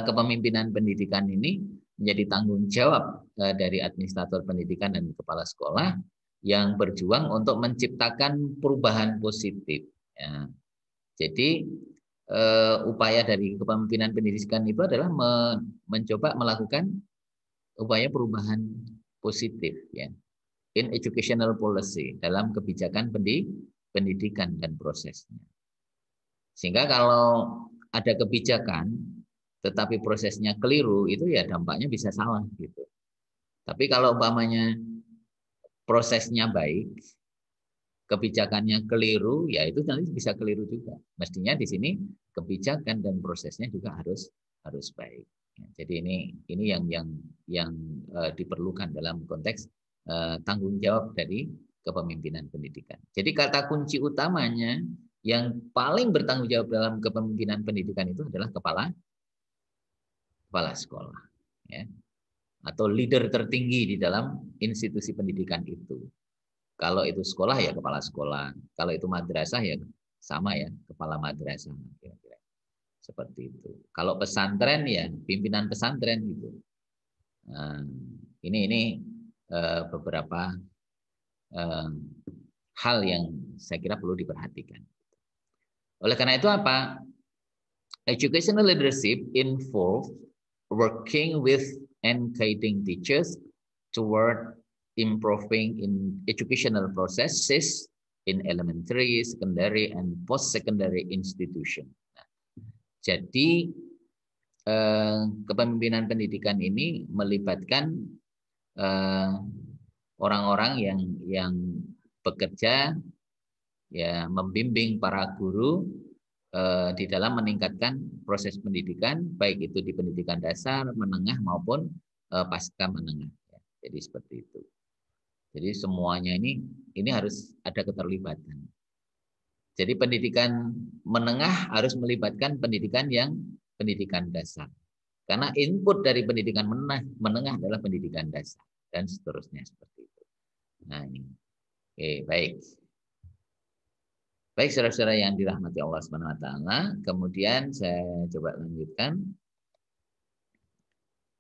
kepemimpinan pendidikan ini menjadi tanggung jawab dari administrator pendidikan dan kepala sekolah yang berjuang untuk menciptakan perubahan positif. Ya. Jadi upaya dari kepemimpinan pendidikan itu adalah mencoba melakukan upaya perubahan positif ya in educational policy, dalam kebijakan pendidikan dan prosesnya. Sehingga kalau ada kebijakan tetapi prosesnya keliru, itu ya dampaknya bisa salah gitu. Tapi kalau umpamanya prosesnya baik, kebijakannya keliru, ya itu nanti bisa keliru juga. Mestinya di sini kebijakan dan prosesnya juga harus baik. Jadi ini yang diperlukan dalam konteks tanggung jawab dari kepemimpinan pendidikan. Jadi kata kunci utamanya yang paling bertanggung jawab dalam kepemimpinan pendidikan itu adalah kepala sekolah, ya, atau leader tertinggi di dalam institusi pendidikan itu. Kalau itu sekolah ya kepala sekolah, kalau itu madrasah ya sama ya kepala madrasah, kira-kira seperti itu. Kalau pesantren ya pimpinan pesantren gitu. Nah, ini beberapa hal yang saya kira perlu diperhatikan. Oleh karena itu apa? Educational leadership involves working with and guiding teachers toward improving in educational processes in elementary, secondary, and post-secondary institution. Nah, jadi kepemimpinan pendidikan ini melibatkan orang-orang yang bekerja ya membimbing para guru di dalam meningkatkan proses pendidikan, baik itu di pendidikan dasar, menengah maupun pasca menengah. Jadi seperti itu. Jadi semuanya ini harus ada keterlibatan. Jadi pendidikan menengah harus melibatkan pendidikan dasar. Karena input dari pendidikan menengah adalah pendidikan dasar dan seterusnya seperti itu. Nah Oke, baik. Baik, saudara-saudara yang dirahmati Allah Subhanahu wa taala, kemudian saya coba lanjutkan.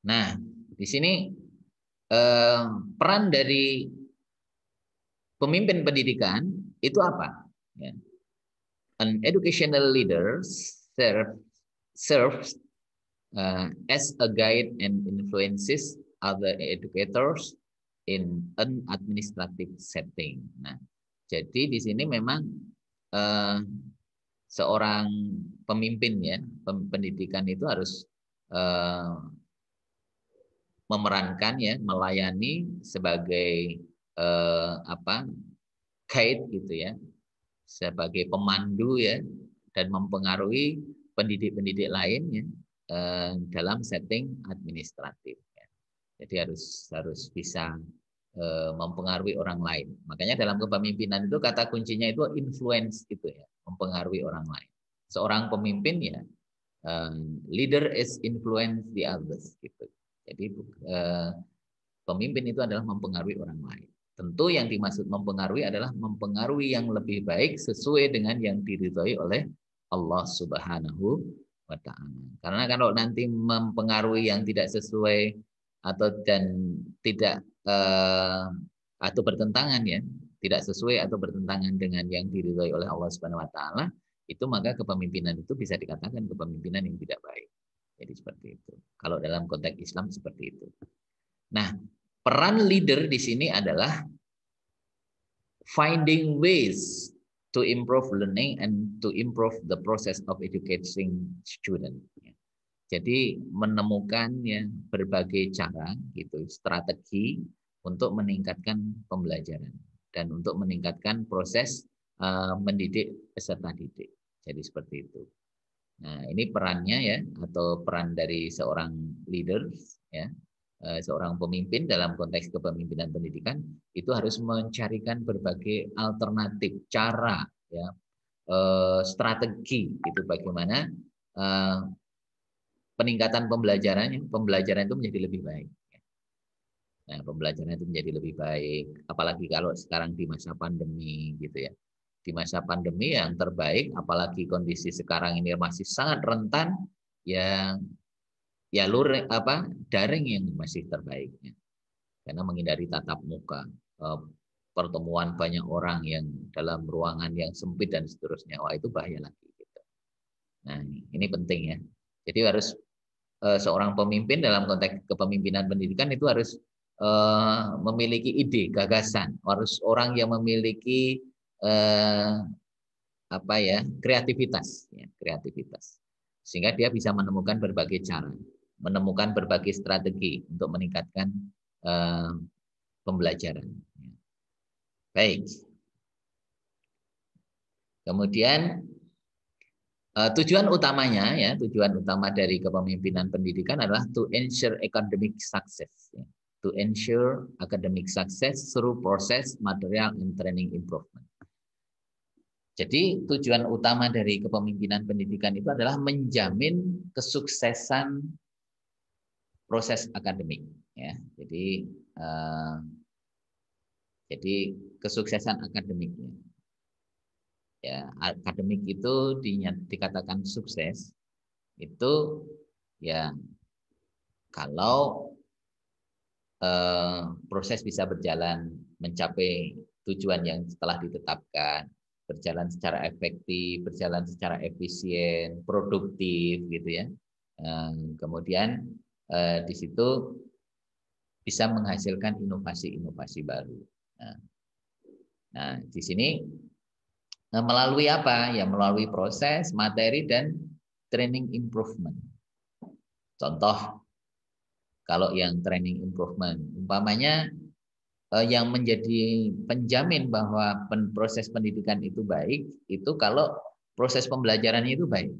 Nah, di sini peran dari pemimpin pendidikan itu apa? Ya. An educational leader serves as a guide and influences other educators in an administrative setting. Nah, jadi di sini memang seorang pemimpin ya, pendidikan itu harus memerankan ya, melayani sebagai guide gitu ya, sebagai pemandu ya, dan mempengaruhi pendidik-pendidik lain ya dalam setting administratif. Ya. Jadi harus bisa mempengaruhi orang lain. Makanya dalam kepemimpinan itu kata kuncinya itu influence gitu ya, mempengaruhi orang lain. Seorang pemimpin ya, leader is influence the others gitu. Jadi pemimpin itu adalah mempengaruhi orang lain. Tentu yang dimaksud mempengaruhi adalah mempengaruhi yang lebih baik sesuai dengan yang diridhoi oleh Allah Subhanahu wa taala. Karena kalau nanti mempengaruhi yang tidak sesuai atau tidak atau bertentangan ya, tidak sesuai atau bertentangan dengan yang diridhoi oleh Allah Subhanahu wa taala, itu maka kepemimpinan itu bisa dikatakan kepemimpinan yang tidak baik. Jadi seperti itu. Kalau dalam konteks Islam seperti itu. Nah, peran leader di sini adalah finding ways to improve learning and to improve the process of educating student. Jadi menemukan ya berbagai cara gitu, strategi untuk meningkatkan pembelajaran dan untuk meningkatkan proses mendidik peserta didik. Jadi seperti itu. Nah, ini perannya ya, atau peran dari seorang leader ya, seorang pemimpin dalam konteks kepemimpinan pendidikan itu harus mencarikan berbagai alternatif cara ya, strategi itu bagaimana peningkatan pembelajaran itu menjadi lebih baik. Nah, pembelajaran itu menjadi lebih baik, apalagi kalau sekarang di masa pandemi gitu ya. Di masa pandemi yang terbaik, apalagi kondisi sekarang ini masih sangat rentan, yang ya daring yang masih terbaiknya. Karena menghindari tatap muka, pertemuan banyak orang yang dalam ruangan yang sempit dan seterusnya, wah itu bahaya lagi. Gitu. Nah ini penting ya. Jadi harus seorang pemimpin dalam konteks kepemimpinan pendidikan itu harus memiliki ide, gagasan, harus orang yang memiliki kreativitas, sehingga dia bisa menemukan berbagai cara, menemukan berbagai strategi untuk meningkatkan pembelajaran. Baik. Kemudian tujuan utamanya ya, tujuan utama dari kepemimpinan pendidikan adalah to ensure academic success. Ya. To ensure academic success through process, material, and training improvement. Jadi tujuan utama dari kepemimpinan pendidikan itu adalah menjamin kesuksesan proses akademik. Ya. Jadi kesuksesan akademiknya. Ya, akademik itu dikatakan sukses itu ya kalau proses bisa berjalan mencapai tujuan yang telah ditetapkan, berjalan secara efektif, berjalan secara efisien, produktif gitu ya. Kemudian di situ bisa menghasilkan inovasi-inovasi baru. Nah, di sini melalui apa? Ya melalui proses, materi dan training improvement. Contoh kalau yang training improvement, umpamanya yang menjadi penjamin bahwa proses pendidikan itu baik, itu kalau proses pembelajarannya itu baik.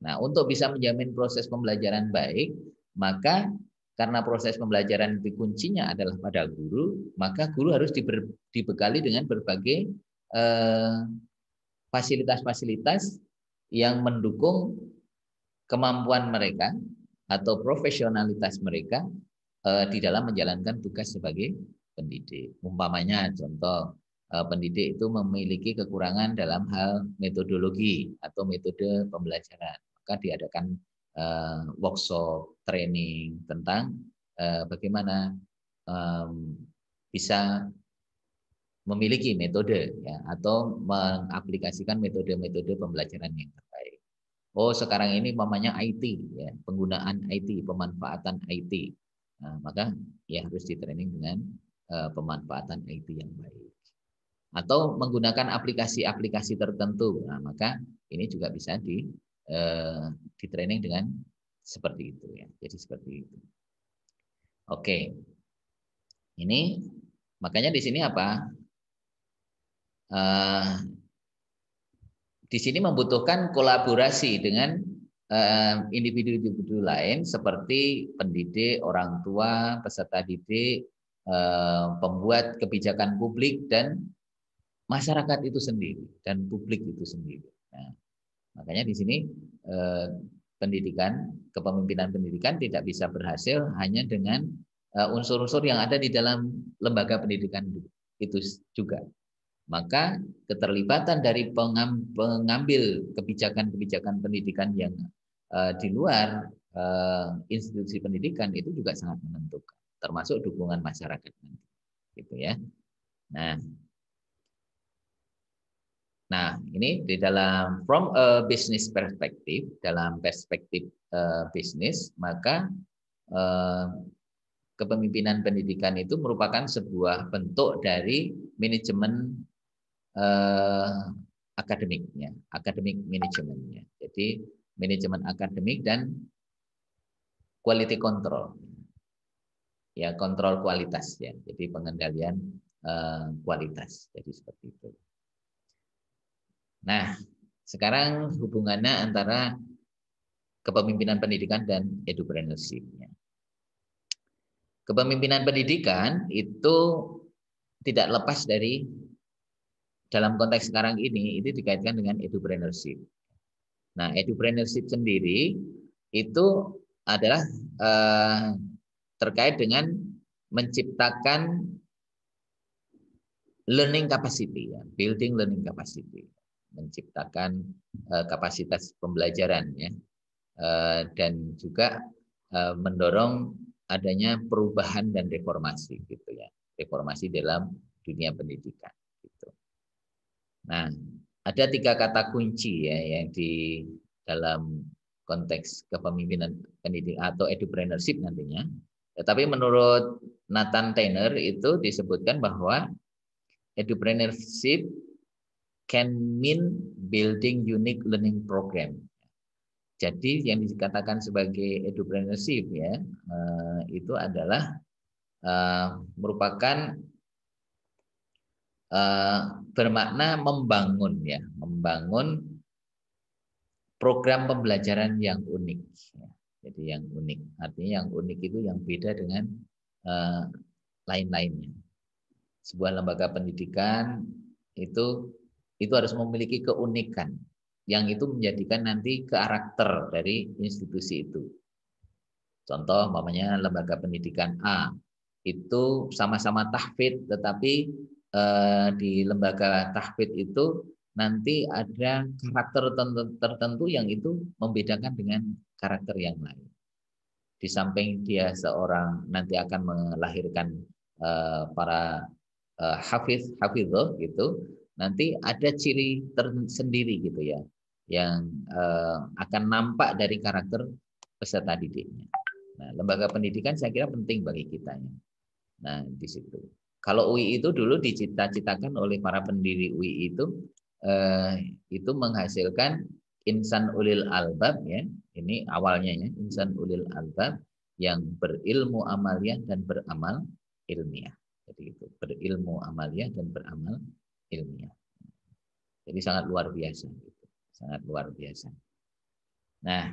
Nah, untuk bisa menjamin proses pembelajaran baik, maka karena proses pembelajaran itu kuncinya adalah pada guru, maka guru harus dibekali dengan berbagai fasilitas-fasilitas yang mendukung kemampuan mereka atau profesionalitas mereka di dalam menjalankan tugas sebagai pendidik. Umpamanya contoh pendidik itu memiliki kekurangan dalam hal metodologi atau metode pembelajaran, maka diadakan workshop, training tentang bagaimana bisa memiliki metode ya, atau mengaplikasikan metode-metode pembelajaran yang terbaik. Oh, sekarang ini mamanya IT ya, penggunaan IT, pemanfaatan IT. Nah, maka ya harus di-training dengan pemanfaatan IT yang baik. Atau menggunakan aplikasi-aplikasi tertentu. Nah, maka ini juga bisa di-training dengan seperti itu ya. Jadi seperti itu. Oke. Ini makanya di sini apa? Di sini membutuhkan kolaborasi dengan individu-individu lain seperti pendidik, orang tua, peserta didik, pembuat kebijakan publik dan masyarakat itu sendiri dan publik itu sendiri. Nah, makanya di sini pendidikan, kepemimpinan pendidikan tidak bisa berhasil hanya dengan unsur-unsur yang ada di dalam lembaga pendidikan itu juga. Maka keterlibatan dari pengambil kebijakan-kebijakan pendidikan yang di luar institusi pendidikan itu juga sangat menentukan, termasuk dukungan masyarakat nanti, gitu ya. Nah, ini di dalam from a business perspective, dalam perspektif bisnis, maka kepemimpinan pendidikan itu merupakan sebuah bentuk dari manajemen akademiknya, akademik manajemennya. Jadi manajemen akademik dan quality control, ya kontrol kualitas ya. Jadi pengendalian kualitas. Jadi seperti itu. Nah, sekarang hubungannya antara kepemimpinan pendidikan dan edupreneurship-nya. Kepemimpinan pendidikan itu tidak lepas dari, dalam konteks sekarang ini itu dikaitkan dengan edupreneurship. Nah, edupreneurship sendiri itu adalah terkait dengan menciptakan learning capacity, ya, building learning capacity, menciptakan kapasitas pembelajaran, ya, dan juga mendorong adanya perubahan dan reformasi, gitu ya, reformasi dalam dunia pendidikan. Gitu. Nah, ada 3 kata kunci ya yang di dalam konteks kepemimpinan pendidikan atau edupreneurship nantinya. Tetapi menurut Nathan Tanner itu disebutkan bahwa edupreneurship can mean building unique learning program. Jadi yang dikatakan sebagai edupreneurship ya itu adalah merupakan bermakna membangun ya, membangun program pembelajaran yang unik. Ya. Jadi yang unik, artinya yang unik itu yang beda dengan lain-lainnya. Sebuah lembaga pendidikan itu harus memiliki keunikan yang itu menjadikan nanti karakter dari institusi itu. Contoh, umpamanya lembaga pendidikan A itu sama-sama tahfidz, tetapi di lembaga tahfidz itu nanti ada karakter tertentu yang itu membedakan dengan karakter yang lain. Di samping dia seorang nanti akan melahirkan para hafidzoh gitu, nanti ada ciri tersendiri gitu ya, yang akan nampak dari karakter peserta didiknya. Nah, lembaga pendidikan saya kira penting bagi kita. Nah, di situ. Kalau UI itu dulu dicita-citakan oleh para pendiri UI itu menghasilkan insan ulil albab ya. Ini awalnya ya, insan ulil albab yang berilmu amaliyah dan beramal ilmiah. Jadi itu berilmu amaliyah dan beramal ilmiah. Jadi sangat luar biasa gitu. Sangat luar biasa. Nah,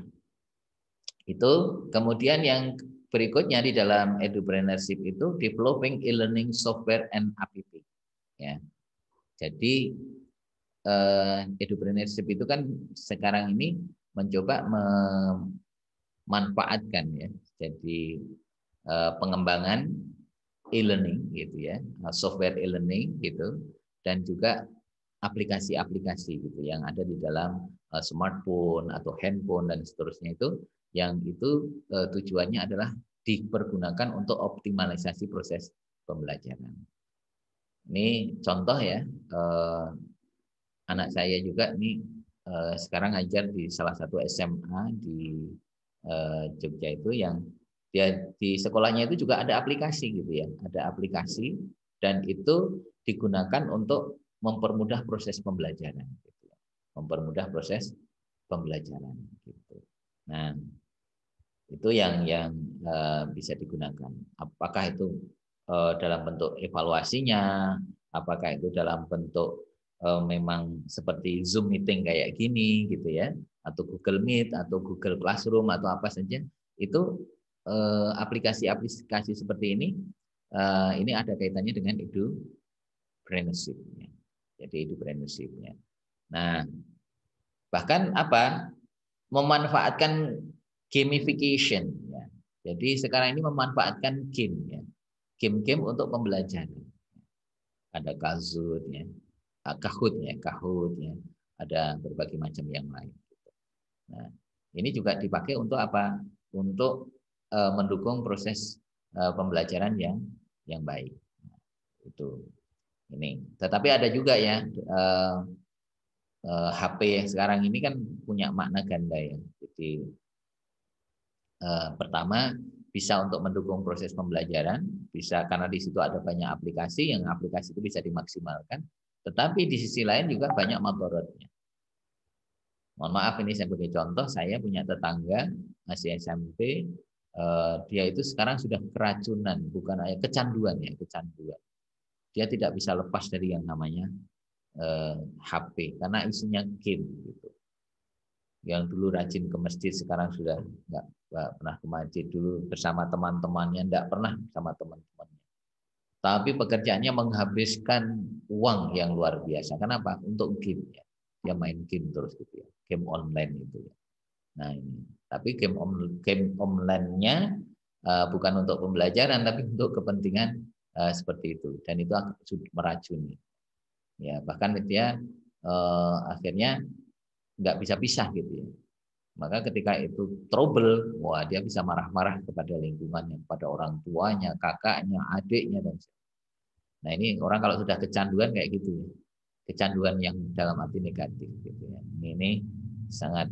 itu kemudian yang berikutnya di dalam edupreneurship itu developing e-learning software and app. Ya. Jadi edupreneurship itu kan sekarang ini mencoba memanfaatkan ya. Jadi pengembangan e-learning gitu ya, software e-learning gitu dan juga aplikasi-aplikasi gitu yang ada di dalam smartphone atau handphone dan seterusnya itu, yang itu tujuannya adalah dipergunakan untuk optimalisasi proses pembelajaran. Ini contoh ya, anak saya juga ini sekarang ngajar di salah satu SMA di Jogja itu, yang dia di sekolahnya itu juga ada aplikasi gitu ya, ada aplikasi dan itu digunakan untuk mempermudah proses pembelajaran, gitu. Mempermudah proses pembelajaran. Gitu. Nah, itu yang bisa digunakan. Apakah itu dalam bentuk evaluasinya, apakah itu dalam bentuk memang seperti Zoom meeting kayak gini, gitu ya, atau Google Meet, atau Google Classroom, atau apa saja, itu aplikasi-aplikasi seperti ini ada kaitannya dengan edupreneurship. Jadi edupreneurship-nya. Nah, bahkan memanfaatkan gamification. Ya. Jadi sekarang ini memanfaatkan game, ya. Game-game untuk pembelajaran. Ada Kahoot, ya. Kahoot, ya. Ada berbagai macam yang lain. Nah, ini juga dipakai untuk apa? Untuk mendukung proses pembelajaran yang baik. Nah, itu. Ini. Tetapi ada juga ya HP sekarang ini kan punya makna ganda ya. Jadi pertama bisa untuk mendukung proses pembelajaran, bisa karena di situ ada banyak aplikasi, yang aplikasi itu bisa dimaksimalkan. Tetapi di sisi lain juga banyak madharatnya. Mohon maaf, ini sebagai contoh, saya punya tetangga masih SMP, dia itu sekarang sudah keracunan, bukan hanya kecanduan ya, kecanduan. Dia tidak bisa lepas dari yang namanya HP karena isinya game gitu. Yang dulu rajin ke masjid sekarang sudah nggak pernah ke masjid. Dulu bersama teman-temannya nggak pernah sama teman-temannya. Tapi pekerjaannya menghabiskan uang yang luar biasa. Kenapa? Untuk game ya. Dia main game terus gitu ya. Game online itu ya. Nah ini. Tapi game online-nya bukan untuk pembelajaran tapi untuk kepentingan seperti itu, dan itu meracuni ya, bahkan dia akhirnya nggak bisa pisah gitu ya. Maka ketika itu trouble, wah dia bisa marah-marah kepada lingkungannya, kepada orang tuanya, kakaknya, adiknya dan sebagainya. Nah ini orang kalau sudah kecanduan kayak gitu ya, kecanduan yang dalam arti negatif gitu ya. Ini sangat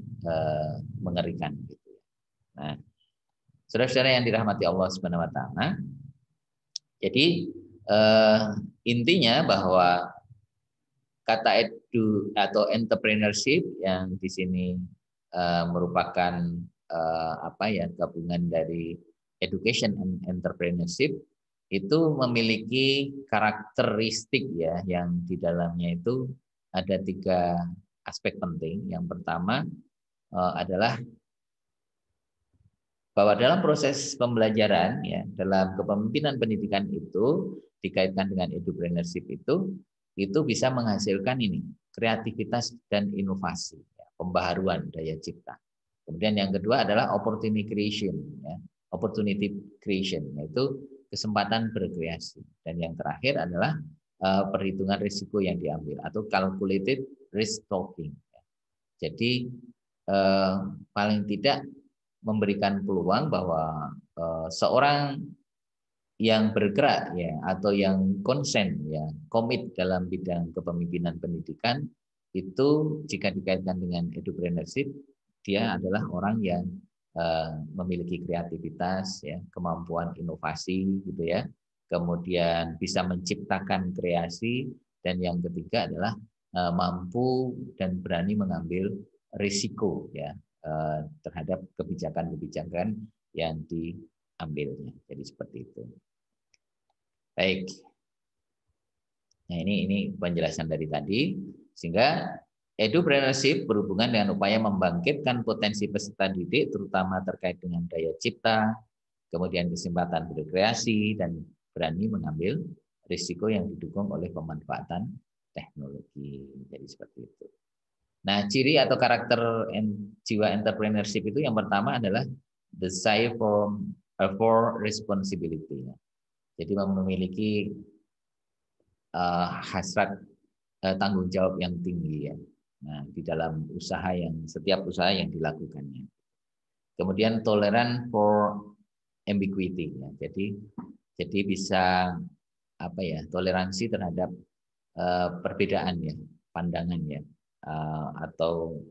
mengerikan gitu ya. Nah, saudara-saudara yang dirahmati Allah Subhanahu wa taala, jadi intinya bahwa kata edu atau entrepreneurship yang di sini merupakan gabungan dari education and entrepreneurship, itu memiliki karakteristik ya yang di dalamnya itu ada 3 aspek penting. Yang pertama adalah bahwa dalam proses pembelajaran ya, dalam kepemimpinan pendidikan itu dikaitkan dengan edupreneurship itu bisa menghasilkan ini kreativitas dan inovasi ya, pembaharuan daya cipta. Kemudian yang kedua adalah opportunity creation ya, yaitu kesempatan berkreasi. Dan yang terakhir adalah perhitungan risiko yang diambil atau calculated risk taking ya. Jadi paling tidak memberikan peluang bahwa seorang yang bergerak ya atau yang konsen ya, komit dalam bidang kepemimpinan pendidikan itu jika dikaitkan dengan edupreneurship, dia adalah orang yang memiliki kreativitas ya, kemampuan inovasi gitu ya. Kemudian bisa menciptakan kreasi, dan yang ketiga adalah mampu dan berani mengambil risiko ya terhadap kebijakan-kebijakan yang diambilnya. Jadi seperti itu. Baik. Nah, ini penjelasan dari tadi, sehingga edupreneurship berhubungan dengan upaya membangkitkan potensi peserta didik terutama terkait dengan daya cipta, kemudian kesempatan berkreasi dan berani mengambil risiko yang didukung oleh pemanfaatan teknologi. Jadi seperti itu. Nah, ciri atau karakter jiwa entrepreneurship itu yang pertama adalah desire for responsibility. Jadi memiliki hasrat tanggung jawab yang tinggi ya. Nah, di dalam setiap usaha yang dilakukannya. Kemudian toleran for ambiguity ya. Jadi bisa toleransi terhadap perbedaan ya, pandangan ya, atau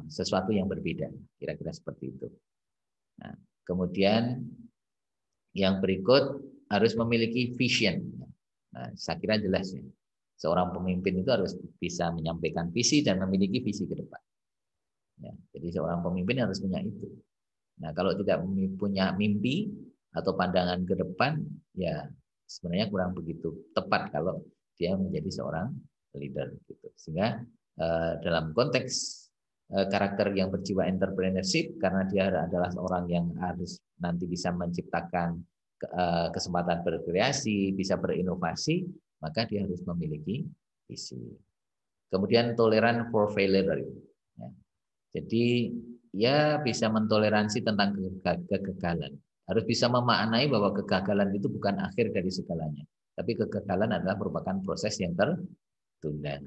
sesuatu yang berbeda, kira-kira seperti itu. Nah, kemudian yang berikut harus memiliki vision. Nah, saya kira jelas ya. Seorang pemimpin itu harus bisa menyampaikan visi dan memiliki visi ke depan. Ya, jadi seorang pemimpin harus punya itu. Nah, kalau tidak punya mimpi atau pandangan ke depan, ya sebenarnya kurang begitu tepat kalau dia menjadi seorang leader. Gitu. Sehingga dalam konteks karakter yang berjiwa entrepreneurship, karena dia adalah orang yang harus nanti bisa menciptakan kesempatan berkreasi, bisa berinovasi, maka dia harus memiliki visi. Kemudian toleran for failure. Ya. Jadi ya bisa mentoleransi tentang kegagalan. Harus bisa memaknai bahwa kegagalan itu bukan akhir dari segalanya. Tapi kegagalan adalah merupakan proses yang tertunda.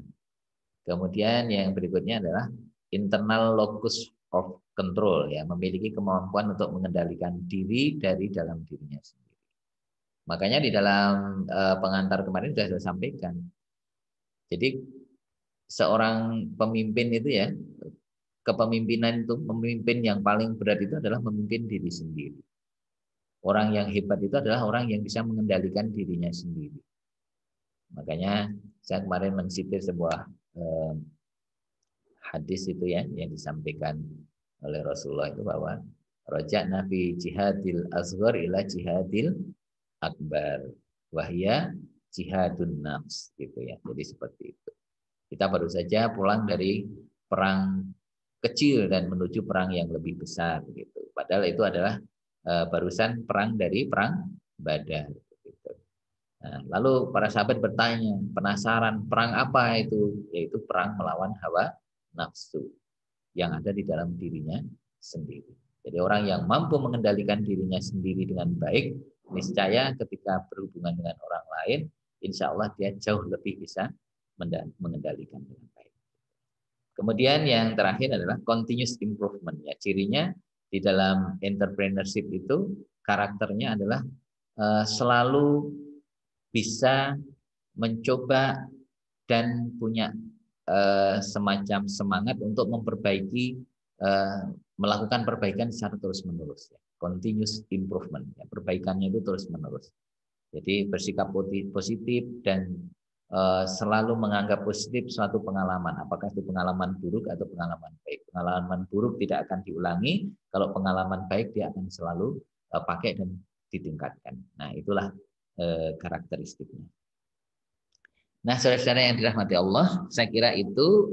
Kemudian yang berikutnya adalah internal locus of control, ya, memiliki kemampuan untuk mengendalikan diri dari dalam dirinya sendiri. Makanya di dalam pengantar kemarin sudah saya sampaikan. Jadi seorang pemimpin itu ya, kepemimpinan itu, pemimpin yang paling berat itu adalah memimpin diri sendiri. Orang yang hebat itu adalah orang yang bisa mengendalikan dirinya sendiri. Makanya saya kemarin mensitir sebuah hadis itu ya, yang disampaikan oleh Rasulullah itu bahwa raja'na fi jihadil asghar ila jihadil akbar wahya jihadun nafs gitu ya. Jadi seperti itu. Kita baru saja pulang dari perang kecil dan menuju perang yang lebih besar gitu. Padahal itu adalah barusan perang dari perang Badar gitu. Nah, lalu para sahabat bertanya, penasaran, perang apa itu? Yaitu perang melawan hawa nafsu yang ada di dalam dirinya sendiri. Jadi orang yang mampu mengendalikan dirinya sendiri dengan baik, niscaya ketika berhubungan dengan orang lain, insya Allah dia jauh lebih bisa mengendalikan dengan baik. Kemudian yang terakhir adalah continuous improvement. Ya, cirinya di dalam entrepreneurship itu karakternya adalah selalu bisa mencoba dan punya semacam semangat untuk memperbaiki, melakukan perbaikan secara terus-menerus. Ya. Continuous improvement. Ya, perbaikannya itu terus-menerus. Jadi bersikap positif dan selalu menganggap positif suatu pengalaman. Apakah itu pengalaman buruk atau pengalaman baik. Pengalaman buruk tidak akan diulangi. Kalau pengalaman baik dia akan selalu pakai dan ditingkatkan. Nah, itulah karakteristiknya. Nah, saudara-saudara yang dirahmati Allah, saya kira itu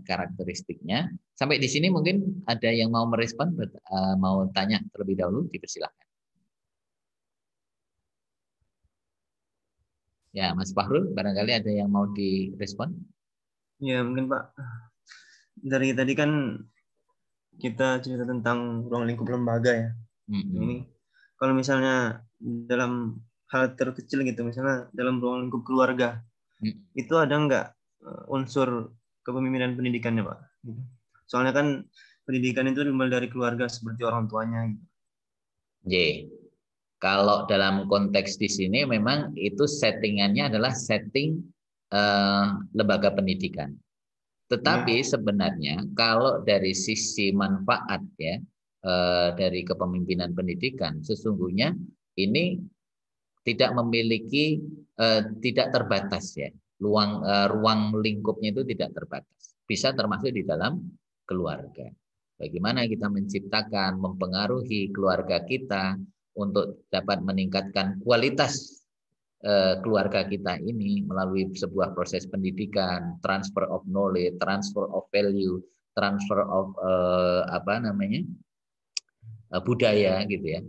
karakteristiknya. Sampai di sini mungkin ada yang mau merespon, mau tanya terlebih dahulu, dipersilahkan. Ya, Mas Fahrul, barangkali ada yang mau direspon? Ya, mungkin Pak. Dari tadi kan kita cerita tentang ruang lingkup lembaga ya. Ini kalau misalnya dalam hal terkecil gitu, misalnya dalam ruang lingkup keluarga, itu ada nggak unsur kepemimpinan pendidikannya, Pak? Soalnya kan pendidikan itu dimulai dari keluarga seperti orang tuanya. Gitu. Kalau dalam konteks di sini memang itu settingannya adalah setting lembaga pendidikan. Tetapi sebenarnya kalau dari sisi manfaat ya dari kepemimpinan pendidikan, sesungguhnya ini tidak memiliki tidak terbatas ya. Ruang lingkupnya itu tidak terbatas. Bisa termasuk di dalam keluarga. Bagaimana kita menciptakan, mempengaruhi keluarga kita untuk dapat meningkatkan kualitas keluarga kita ini melalui sebuah proses pendidikan, transfer of knowledge, transfer of value, transfer of budaya gitu ya,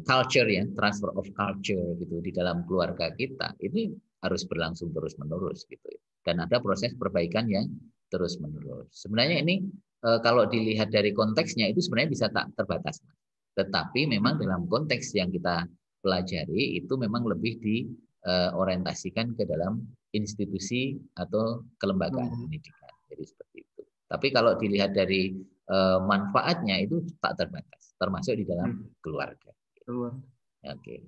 culture ya, transfer of culture gitu di dalam keluarga kita ini harus berlangsung terus menerus gitu. Dan ada proses perbaikan yang terus menerus. Sebenarnya ini kalau dilihat dari konteksnya itu sebenarnya bisa tak terbatas. Tetapi memang dalam konteks yang kita pelajari itu memang lebih orientasikan ke dalam institusi atau kelembagaan pendidikan. Jadi seperti itu. Tapi kalau dilihat dari manfaatnya itu tak terbatas, termasuk di dalam keluarga. Oke,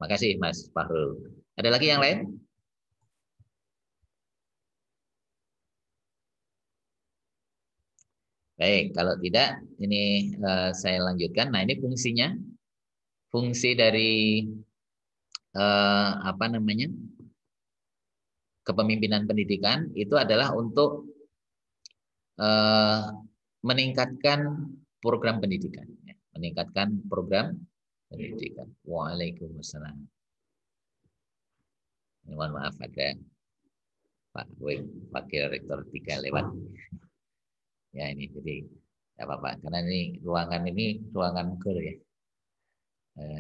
makasih Mas Fahrul. Ada lagi yang lain? Baik, kalau tidak ini saya lanjutkan. Nah, ini fungsinya, fungsi dari apa namanya, kepemimpinan pendidikan itu adalah untuk meningkatkan program pendidikan, meningkatkan program pendidikan. Waalaikumsalam. Mohon maaf ada Pak Wakil Rektor 3 lewat. Ya ini jadi tidak apa-apa karena ini ruangan kur ya,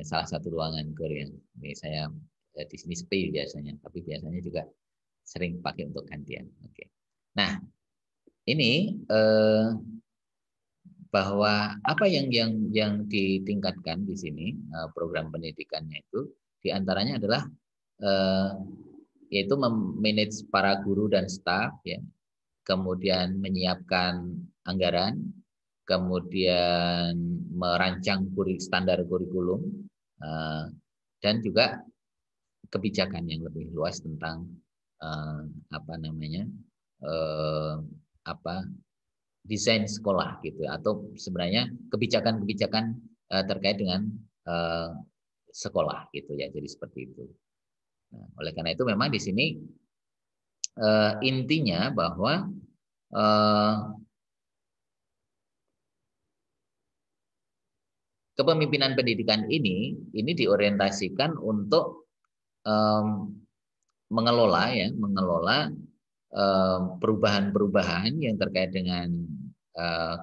salah satu ruangan kur yang ini saya di sini sepi biasanya, tapi biasanya juga sering pakai untuk gantian. Oke. Nah ini bahwa apa yang ditingkatkan di sini program pendidikannya itu diantaranya adalah yaitu memanage para guru dan staf ya. Kemudian menyiapkan anggaran, kemudian merancang standar kurikulum, dan juga kebijakan yang lebih luas tentang desain sekolah gitu, atau sebenarnya kebijakan-kebijakan terkait dengan sekolah gitu ya. Jadi seperti itu. Nah, oleh karena itu memang di sini intinya bahwa kepemimpinan pendidikan ini diorientasikan untuk mengelola perubahan-perubahan yang terkait dengan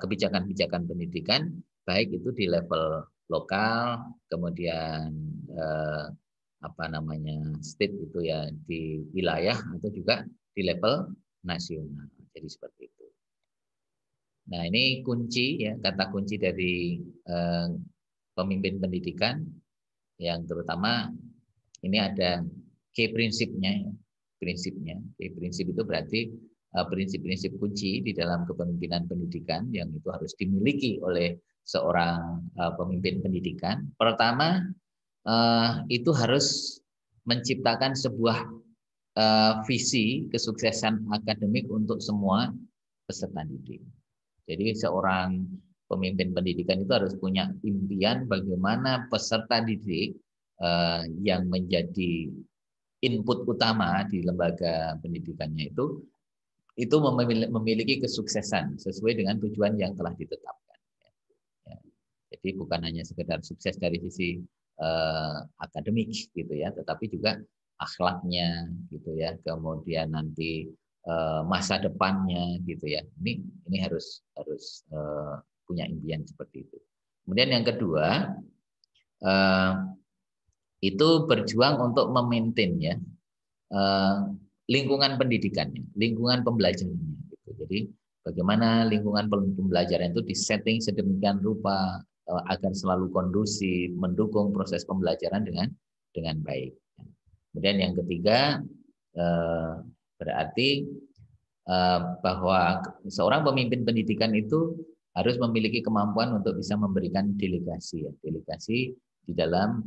kebijakan-kebijakan pendidikan, baik itu di level lokal, kemudian state itu ya di wilayah, atau juga di level nasional. Jadi seperti itu. Nah, ini kunci ya, kata kunci dari pemimpin pendidikan yang terutama ini ada key prinsipnya. Key prinsip itu berarti prinsip-prinsip kunci di dalam kepemimpinan pendidikan yang itu harus dimiliki oleh seorang pemimpin pendidikan. Pertama, itu harus menciptakan sebuah visi kesuksesan akademik untuk semua peserta didik. Jadi seorang pemimpin pendidikan itu harus punya impian bagaimana peserta didik yang menjadi input utama di lembaga pendidikannya itu memiliki kesuksesan sesuai dengan tujuan yang telah ditetapkan. Jadi bukan hanya sekedar sukses dari sisi akademik gitu ya, tetapi juga akhlaknya gitu ya, kemudian nanti masa depannya gitu ya. Ini harus punya impian seperti itu. Kemudian yang kedua itu berjuang untuk memaintain ya lingkungan pendidikannya, lingkungan pembelajarannya gitu. Jadi bagaimana lingkungan pembelajaran itu disetting sedemikian rupa agar selalu kondusif, mendukung proses pembelajaran dengan baik. Kemudian yang ketiga berarti bahwa seorang pemimpin pendidikan itu harus memiliki kemampuan untuk bisa memberikan delegasi ya, delegasi di dalam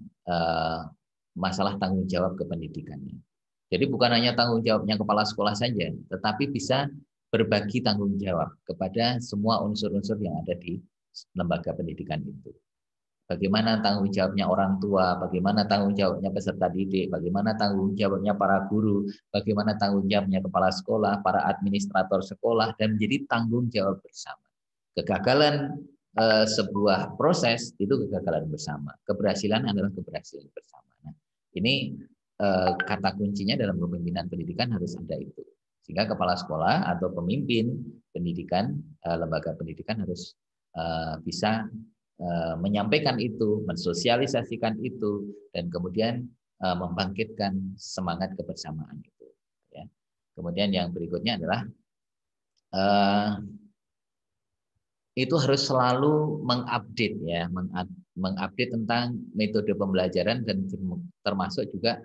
masalah tanggung jawab kependidikannya. Jadi bukan hanya tanggung jawabnya kepala sekolah saja, tetapi bisa berbagi tanggung jawab kepada semua unsur-unsur yang ada di lembaga pendidikan itu. Bagaimana tanggung jawabnya orang tua, bagaimana tanggung jawabnya peserta didik, bagaimana tanggung jawabnya para guru, bagaimana tanggung jawabnya kepala sekolah, para administrator sekolah, dan menjadi tanggung jawab bersama. Kegagalan sebuah proses itu kegagalan bersama. Keberhasilan adalah keberhasilan bersama. Nah, ini kata kuncinya dalam kepemimpinan pendidikan harus ada itu. Sehingga kepala sekolah atau pemimpin pendidikan, lembaga pendidikan harus bisa menyampaikan itu, mensosialisasikan itu, dan kemudian membangkitkan semangat kebersamaan itu. Ya. Kemudian yang berikutnya adalah itu harus selalu mengupdate ya, mengupdate tentang metode pembelajaran dan termasuk juga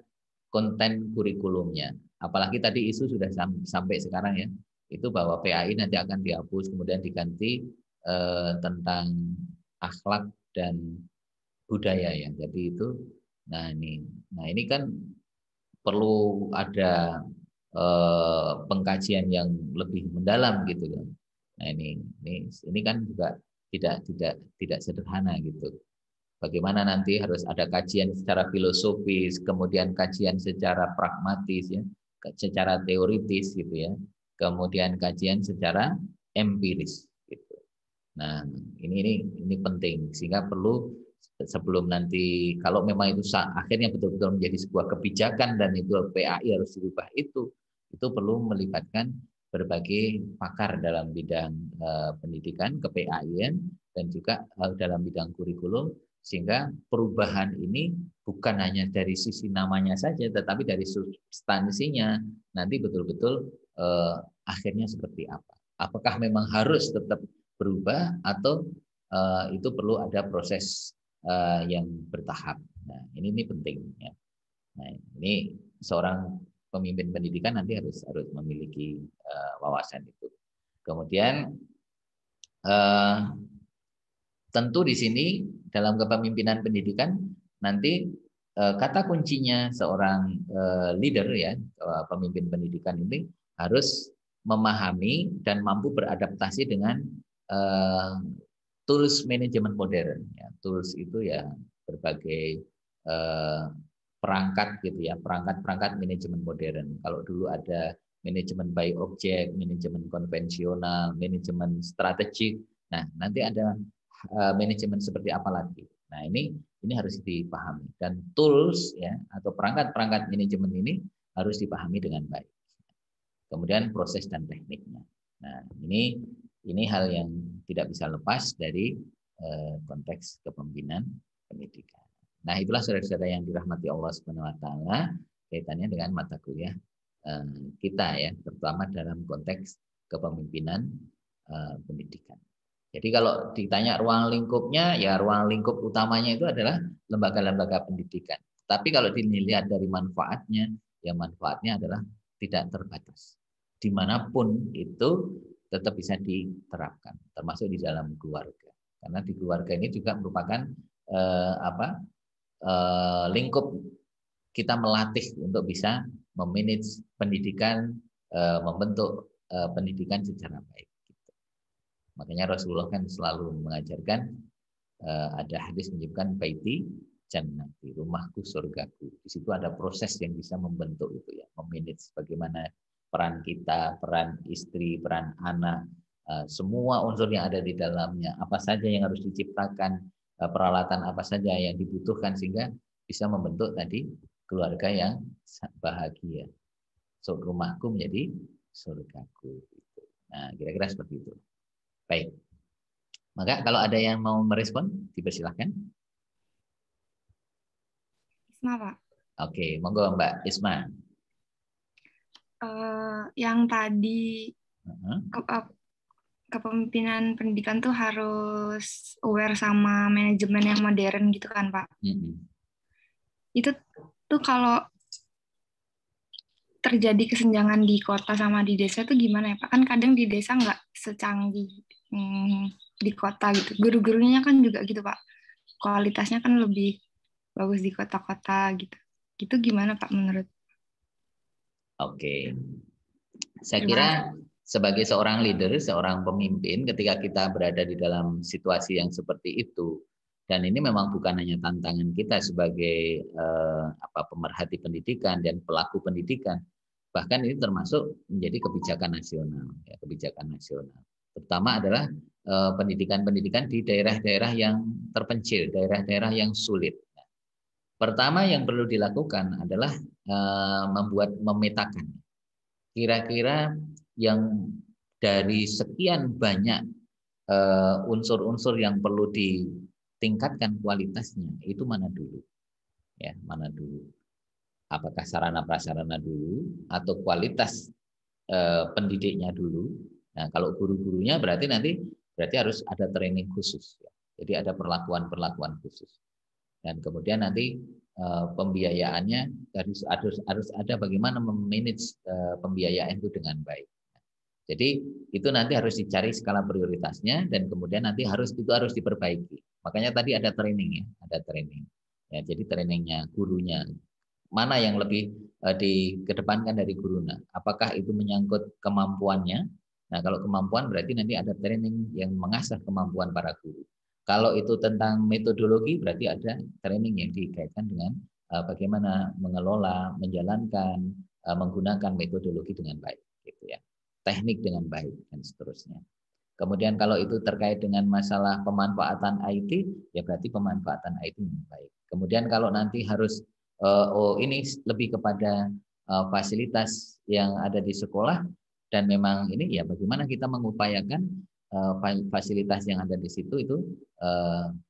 konten kurikulumnya. Apalagi tadi isu sudah sampai sekarang ya, itu bahwa PAI nanti akan dihapus, kemudian diganti tentang akhlak dan budaya ya. Jadi itu, nah ini kan perlu ada pengkajian yang lebih mendalam gitu kan. Nah ini kan juga tidak sederhana gitu. Bagaimana nanti harus ada kajian secara filosofis, kemudian kajian secara pragmatis ya, secara teoritis gitu ya, kemudian kajian secara empiris gitu. Nah, ini penting sehingga perlu sebelum nanti kalau memang itu akhirnya betul-betul menjadi sebuah kebijakan dan itu PAI harus dirubah itu perlu melibatkan berbagai pakar dalam bidang pendidikan, ke-PAI-an dan juga dalam bidang kurikulum, sehingga perubahan ini bukan hanya dari sisi namanya saja, tetapi dari substansinya nanti betul-betul akhirnya seperti apa. Apakah memang harus tetap berubah atau itu perlu ada proses yang bertahap. Nah, ini penting ya. Nah, ini seorang pemimpin pendidikan nanti harus memiliki wawasan itu. Kemudian tentu di sini dalam kepemimpinan pendidikan nanti kata kuncinya seorang leader ya, pemimpin pendidikan ini harus memahami dan mampu beradaptasi dengan tools manajemen modern. Ya, tools itu ya berbagai perangkat gitu ya, perangkat manajemen modern. Kalau dulu ada manajemen by object, manajemen konvensional, manajemen strategik. Nah, nanti ada manajemen seperti apa lagi. Nah, ini harus dipahami dan tools ya atau perangkat manajemen ini harus dipahami dengan baik. Kemudian proses dan tekniknya. Nah, ini hal yang tidak bisa lepas dari konteks kepemimpinan pendidikan. Nah, itulah saudara-saudara yang dirahmati Allah Subhanahu wa taala kaitannya dengan mata kuliah kita ya, terutama dalam konteks kepemimpinan pendidikan. Jadi kalau ditanya ruang lingkupnya, ya ruang lingkup utamanya itu adalah lembaga-lembaga pendidikan. Tapi kalau dilihat dari manfaatnya, ya manfaatnya adalah tidak terbatas. Dimanapun itu tetap bisa diterapkan, termasuk di dalam keluarga. Karena di keluarga ini juga merupakan lingkup kita melatih untuk bisa memanage pendidikan, membentuk pendidikan secara baik. Makanya Rasulullah kan selalu mengajarkan ada hadis menyebutkan baiti jannati, rumahku surgaku. Di situ ada proses yang bisa membentuk itu ya, memanage bagaimana peran kita, peran istri, peran anak, semua unsur yang ada di dalamnya, apa saja yang harus diciptakan, peralatan apa saja yang dibutuhkan sehingga bisa membentuk tadi keluarga yang bahagia. So, rumahku menjadi surgaku. Nah, kira-kira seperti itu. Baik. Maka kalau ada yang mau merespon, dipersilahkan. Isma, Pak. Oke, monggo Mbak Isma. Yang tadi kepemimpinan pendidikan tuh harus aware sama manajemen yang modern gitu kan, Pak. Itu tuh kalau terjadi kesenjangan di kota sama di desa tuh gimana ya, Pak? Kan kadang di desa nggak secanggih di kota gitu. Guru-gurunya kan juga gitu, Pak. Kualitasnya kan lebih bagus di kota-kota gitu. Itu gimana, Pak, menurut? Oke. Saya kira sebagai seorang leader, seorang pemimpin, ketika kita berada di dalam situasi yang seperti itu, dan ini memang bukan hanya tantangan kita sebagai pemerhati pendidikan dan pelaku pendidikan, bahkan ini termasuk menjadi kebijakan nasional, ya, kebijakan nasional. Terutama adalah pendidikan-pendidikan di daerah-daerah yang terpencil, daerah-daerah yang sulit. Pertama yang perlu dilakukan adalah memetakan kira-kira yang dari sekian banyak unsur-unsur yang perlu ditingkatkan kualitasnya itu mana dulu, ya mana dulu. Apakah sarana prasarana dulu atau kualitas pendidiknya dulu? Nah, kalau guru-gurunya berarti harus ada training khusus, ya. Jadi ada perlakuan khusus. Dan kemudian nanti pembiayaannya harus ada bagaimana memanage pembiayaan itu dengan baik. Jadi itu nanti harus dicari skala prioritasnya dan kemudian nanti harus diperbaiki. Makanya tadi ada training ya, ada training. Ya, jadi trainingnya gurunya mana yang lebih dikedepankan dari gurunya. Apakah itu menyangkut kemampuannya? Nah, kalau kemampuan berarti nanti ada training yang mengasah kemampuan para guru. Kalau itu tentang metodologi berarti ada training yang dikaitkan dengan bagaimana mengelola, menjalankan, menggunakan metodologi dengan baik, gitu ya. Teknik dengan baik dan seterusnya. Kemudian kalau itu terkait dengan masalah pemanfaatan IT, ya berarti pemanfaatan IT yang baik. Kemudian kalau nanti harus ini lebih kepada fasilitas yang ada di sekolah dan memang ini ya bagaimana kita mengupayakan fasilitas yang ada di situ itu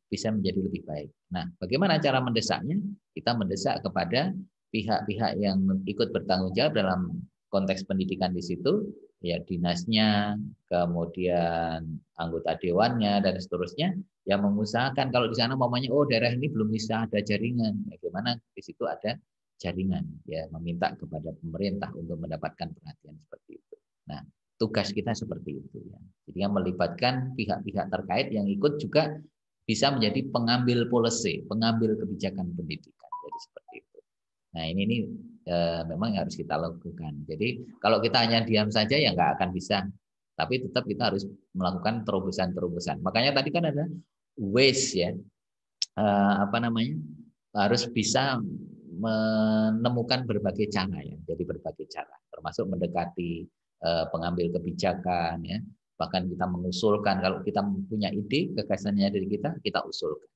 bisa menjadi lebih baik. Nah, bagaimana cara mendesaknya? Kita mendesak kepada pihak-pihak yang ikut bertanggung jawab dalam konteks pendidikan di situ, ya dinasnya, kemudian anggota dewannya dan seterusnya, yang mengusahakan kalau di sana mamanya daerah ini belum bisa ada jaringan, bagaimana di situ ada jaringan, ya meminta kepada pemerintah untuk mendapatkan perhatian seperti itu. Nah, tugas kita seperti itu ya. Jadi yang melibatkan pihak-pihak terkait yang ikut juga bisa menjadi pengambil policy, pengambil kebijakan pendidikan. Jadi seperti itu. Nah ini memang harus kita lakukan. Jadi kalau kita hanya diam saja ya nggak akan bisa. Tapi tetap kita harus melakukan terobosan-terobosan. Makanya tadi kan ada ways ya, harus bisa menemukan berbagai cara ya. Jadi berbagai cara, termasuk mendekati pengambil kebijakan ya. Bahkan kita mengusulkan kalau kita punya ide gagasannya dari kita usulkan.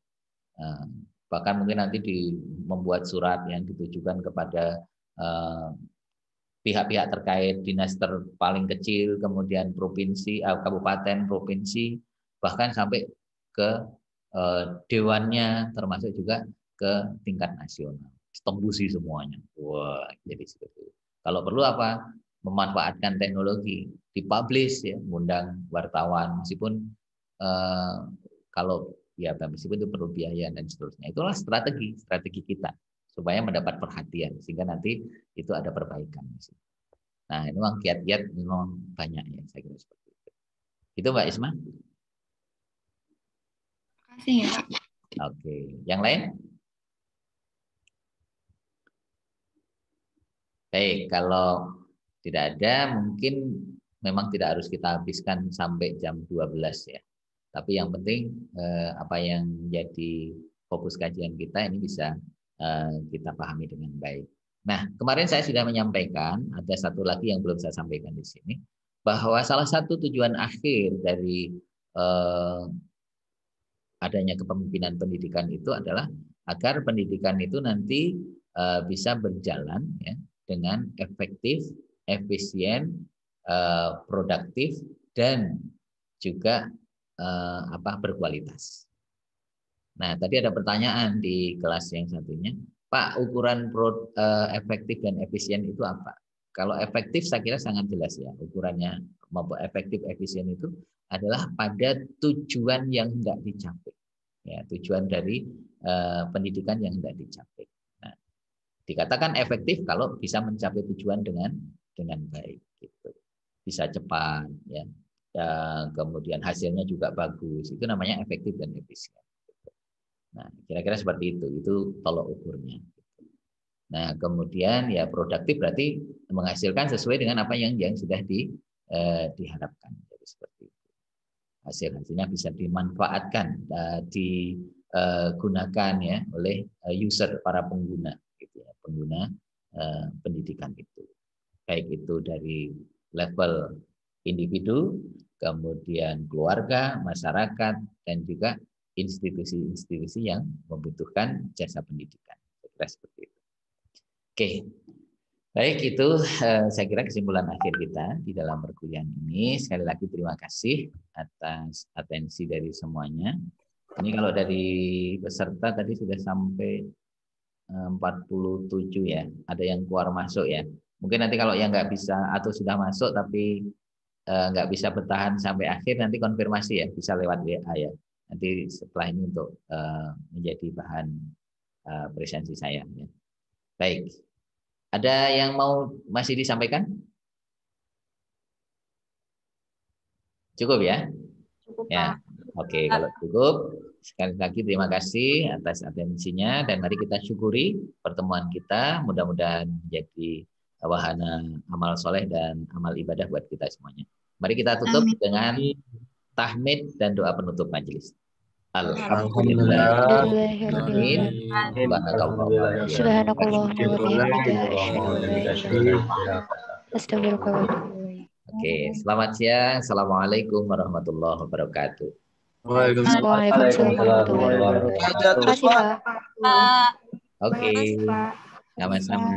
Bahkan mungkin nanti membuat surat yang ditujukan kepada pihak-pihak terkait, dinas paling kecil, kemudian provinsi, kabupaten, provinsi, bahkan sampai ke dewannya, termasuk juga ke tingkat nasional, tembusi semuanya. Wah, jadi seperti itu. Kalau perlu apa? Memanfaatkan teknologi, dipublish ya, mengundang wartawan, meskipun kalau ya meskipun itu perlu biaya dan seterusnya. Itulah strategi kita supaya mendapat perhatian sehingga nanti itu ada perbaikan. Nah, ini memang kiat-kiat memang banyak ya, saya kira seperti itu. Itu Mbak Isma. Terima kasih ya Pak. Oke, yang lain? Baik, kalau tidak ada mungkin memang tidak harus kita habiskan sampai jam 12 ya. Tapi yang penting apa yang menjadi fokus kajian kita ini bisa kita pahami dengan baik. Nah, kemarin saya sudah menyampaikan, ada satu lagi yang belum saya sampaikan di sini, bahwa salah satu tujuan akhir dari adanya kepemimpinan pendidikan itu adalah agar pendidikan itu nanti bisa berjalan ya, dengan efektif, efisien, produktif, dan juga berkualitas. Nah, tadi ada pertanyaan di kelas yang satunya, Pak, ukuran efektif dan efisien itu apa? Kalau efektif saya kira sangat jelas ya, ukurannya maupun efektif efisien itu adalah pada tujuan yang hendak dicapai. Ya, tujuan dari pendidikan yang hendak dicapai. Nah, dikatakan efektif kalau bisa mencapai tujuan dengan baik gitu. Bisa cepat ya. Dan kemudian hasilnya juga bagus, itu namanya efektif dan efisien. Nah, kira-kira seperti itu tolok ukurnya. Nah, kemudian ya produktif berarti menghasilkan sesuai dengan apa yang sudah diharapkan. Jadi seperti itu. Hasil-hasilnya bisa dimanfaatkan, digunakan ya oleh user, para pengguna, gitu ya, pengguna pendidikan itu. Baik itu dari level individu, kemudian keluarga, masyarakat, dan juga institusi-institusi yang membutuhkan jasa pendidikan. Saya kira seperti itu. Oke, baik itu saya kira kesimpulan akhir kita di dalam perkuliahan ini. Sekali lagi terima kasih atas atensi dari semuanya. Ini kalau dari peserta tadi sudah sampai 47 ya, ada yang keluar masuk ya. Mungkin nanti kalau yang nggak bisa atau sudah masuk tapi nggak bisa bertahan sampai akhir, nanti konfirmasi ya, bisa lewat WA ya. Nanti setelah ini untuk menjadi bahan presensi saya. Ya. Baik, ada yang mau masih disampaikan? Cukup ya? Cukup, Ya, oke. Kalau cukup, sekali lagi terima kasih atas atensinya dan mari kita syukuri pertemuan kita. Mudah-mudahan menjadi wahana amal soleh dan amal ibadah buat kita semuanya. Mari kita tutup dengan tahmid dan doa penutup majelis. Alhamdulillah. Oke, selamat siang. Assalamualaikum warahmatullahi wabarakatuh. Waalaikumsalam warahmatullahi wabarakatuh. Terima kasih, Pak. Oke, sama-sama.